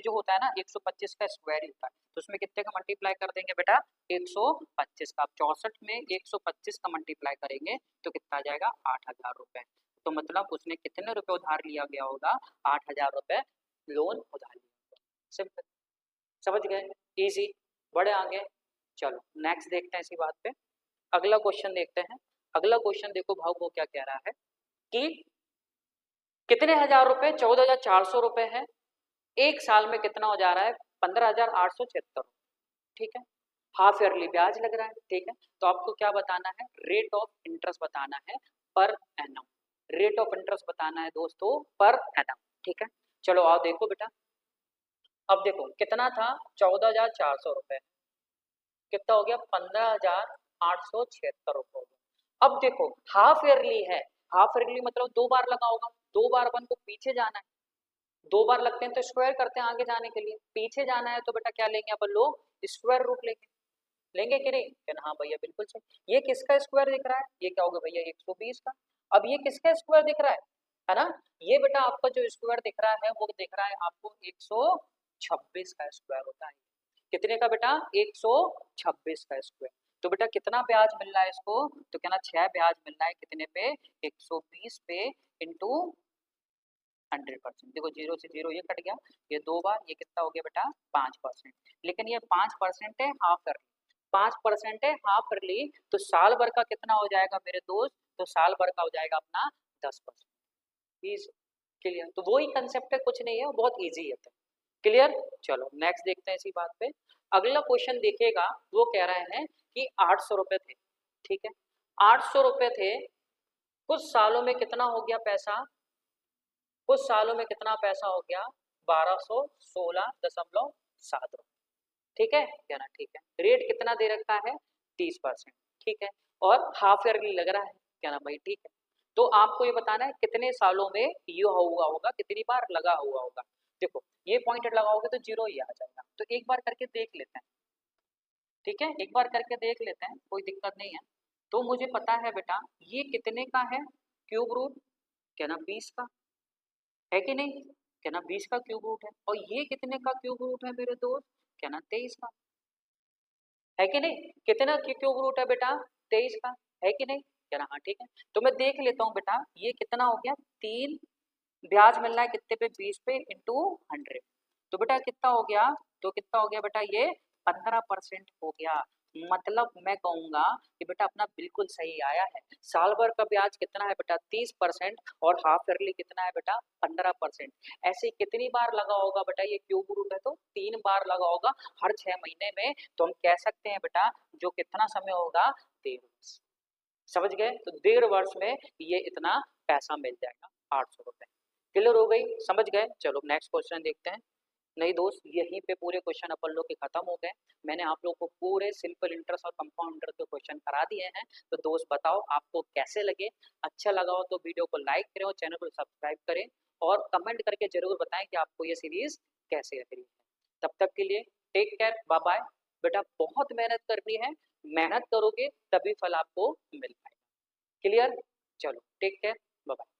A: जो होता है ना 125 का स्क्वायर ही होता है, तो उसमें कितने का मल्टीप्लाई कर देंगे बेटा, 125 का। 64 में 125 का मल्टीप्लाई करेंगे तो कितना आ जाएगा, 8,000 रुपए। तो मतलब उसने कितने रुपए उधार लिया गया होगा, 8,000 रुपए लोन उधार लिया होगा। सिंपल, समझ गए, इजी। बढ़े आगे, चलो नेक्स्ट देखते हैं इसी बात पे। अगला क्वेश्चन देखते हैं। अगला क्वेश्चन देखो भाव वो क्या कह रहा है कि कितने हजार रुपए, 14,400 रुपए है, एक साल में कितना हो जा रहा है, 15,876। ठीक है, हाफ ईयरली ब्याज लग रहा है। ठीक है, तो आपको क्या बताना है, रेट ऑफ इंटरेस्ट बताना है per annum. Rate of interest बताना है दोस्तों पर एनम। ठीक है, चलो आओ देखो बेटा। अब देखो कितना था, 14,400 रुपए, कितना हो गया, 15,876 रुपए हो गया। अब देखो हाफ ईयरली है, हाफ ईयरली मतलब 2 बार लगा होगा, 2 बार अपन को पीछे जाना है, 2 बार लगते हैं तो स्क्वायर करते हैं आगे जाने के लिए, पीछे जाना है तो बेटा क्या लेंगे अपन लोग, स्क्वायर रूट लेंगे। लेंगे कि नहीं, कहना हाँ भैया बिल्कुल सही। ये किसका स्क्वायर दिख रहा है, ये क्या होगा भैया 120 का। अब ये किसका स्क्वायर दिख रहा है ना, ये बेटा आपका जो स्क्वायर दिख रहा है वो दिख रहा है आपको 126 का स्क्वायर होता है। कितने का बेटा, 126 का स्क्वायर। तो बेटा कितना ब्याज मिल रहा है इसको, तो कहना 6 ब्याज मिल रहा है, कितने पे, 120 पे इंटू 100%। देखो जीरो से जीरो ये कट गया, ये 2 बार, ये कितना हो गया बेटा 5%। लेकिन ये 5% है हाफ ईयरली, 5% है हाफ ईयरली, तो साल भर का कितना हो जाएगा मेरे दोस्त, तो साल भर का हो जाएगा अपना 10%। क्लियर, तो वही कंसेप्ट है, कुछ नहीं है, बहुत ईजी है। क्लियर, चलो नेक्स्ट देखते हैं इसी बात पे। अगला क्वेश्चन देखिएगा, वो कह रहे हैं कि 800 रुपए थे। ठीक है, 800 रुपए थे, कुछ सालों में कितना हो गया पैसा, कुछ सालों में कितना पैसा हो गया, 1216.7 रुपए। ठीक है क्या ना, ठीक है, रेट कितना दे रखा है, 30%। ठीक है, और हाफ ईयरली लग रहा है, क्या ना भाई, ठीक है। तो आपको ये बताना है कितने सालों में ये हुआ होगा, कितनी बार लगा हुआ होगा। देखो ये पॉइंट लगाओगे तो जीरो ही आ जाएगा, तो एक बार करके देख लेते हैं। ठीक है, एक बार करके देख लेते हैं, कोई दिक्कत नहीं है। तो मुझे पता है बेटा ये कितने का है, क्यूब रूट, क्या ना 20 का है कि नहीं, क्या ना 20 का क्यूब रूट है। और ये कितने का क्यूब रूट है मेरे दोस्त, क्या ना 23 का है कि नहीं, कितना क्यूब रूट है बेटा, 23 का है कि नहीं, क्या ना, हाँ ठीक है। तो मैं देख लेता हूँ बेटा ये कितना हो गया, 3 ब्याज मिल रहा है कितने पे, 20 पे इंटू 100। तो बेटा कितना हो गया, तो कितना हो गया बेटा, ये 15% हो गया। मतलब मैं कहूंगा कि बेटा अपना बिल्कुल सही आया है। साल भर का ब्याज कितना है बेटा, 30%, और हाफ ईयरली कितना है बेटा, 15%। ऐसे कितनी बार लगा होगा बेटा, ये क्यूब रूट है तो 3 बार लगा होगा हर 6 महीने में। तो हम कह सकते हैं बेटा जो कितना समय होगा, 1.5 वर्ष। समझ गए, तो 1.5 वर्ष में ये इतना पैसा मिल जाएगा, 800 रुपए। क्लियर हो गई, समझ गए। चलो नेक्स्ट क्वेश्चन देखते हैं। नहीं दोस्त, यहीं पे पूरे क्वेश्चन अपन लोग के खत्म हो गए। मैंने आप लोग को पूरे सिंपल इंटरेस्ट और कंपाउंड इंटरेस्ट के क्वेश्चन करा दिए हैं। तो दोस्त बताओ आपको कैसे लगे, अच्छा लगा हो तो वीडियो को लाइक करें और चैनल को सब्सक्राइब करें, और कमेंट करके जरूर बताएं कि आपको ये सीरीज कैसे लग रही है। तब तक के लिए टेक केयर, बाय बाय। बेटा बहुत मेहनत करनी है, मेहनत करोगे तभी फल आपको मिल पाएगा। क्लियर, चलो टेक केयर, बाय बाय।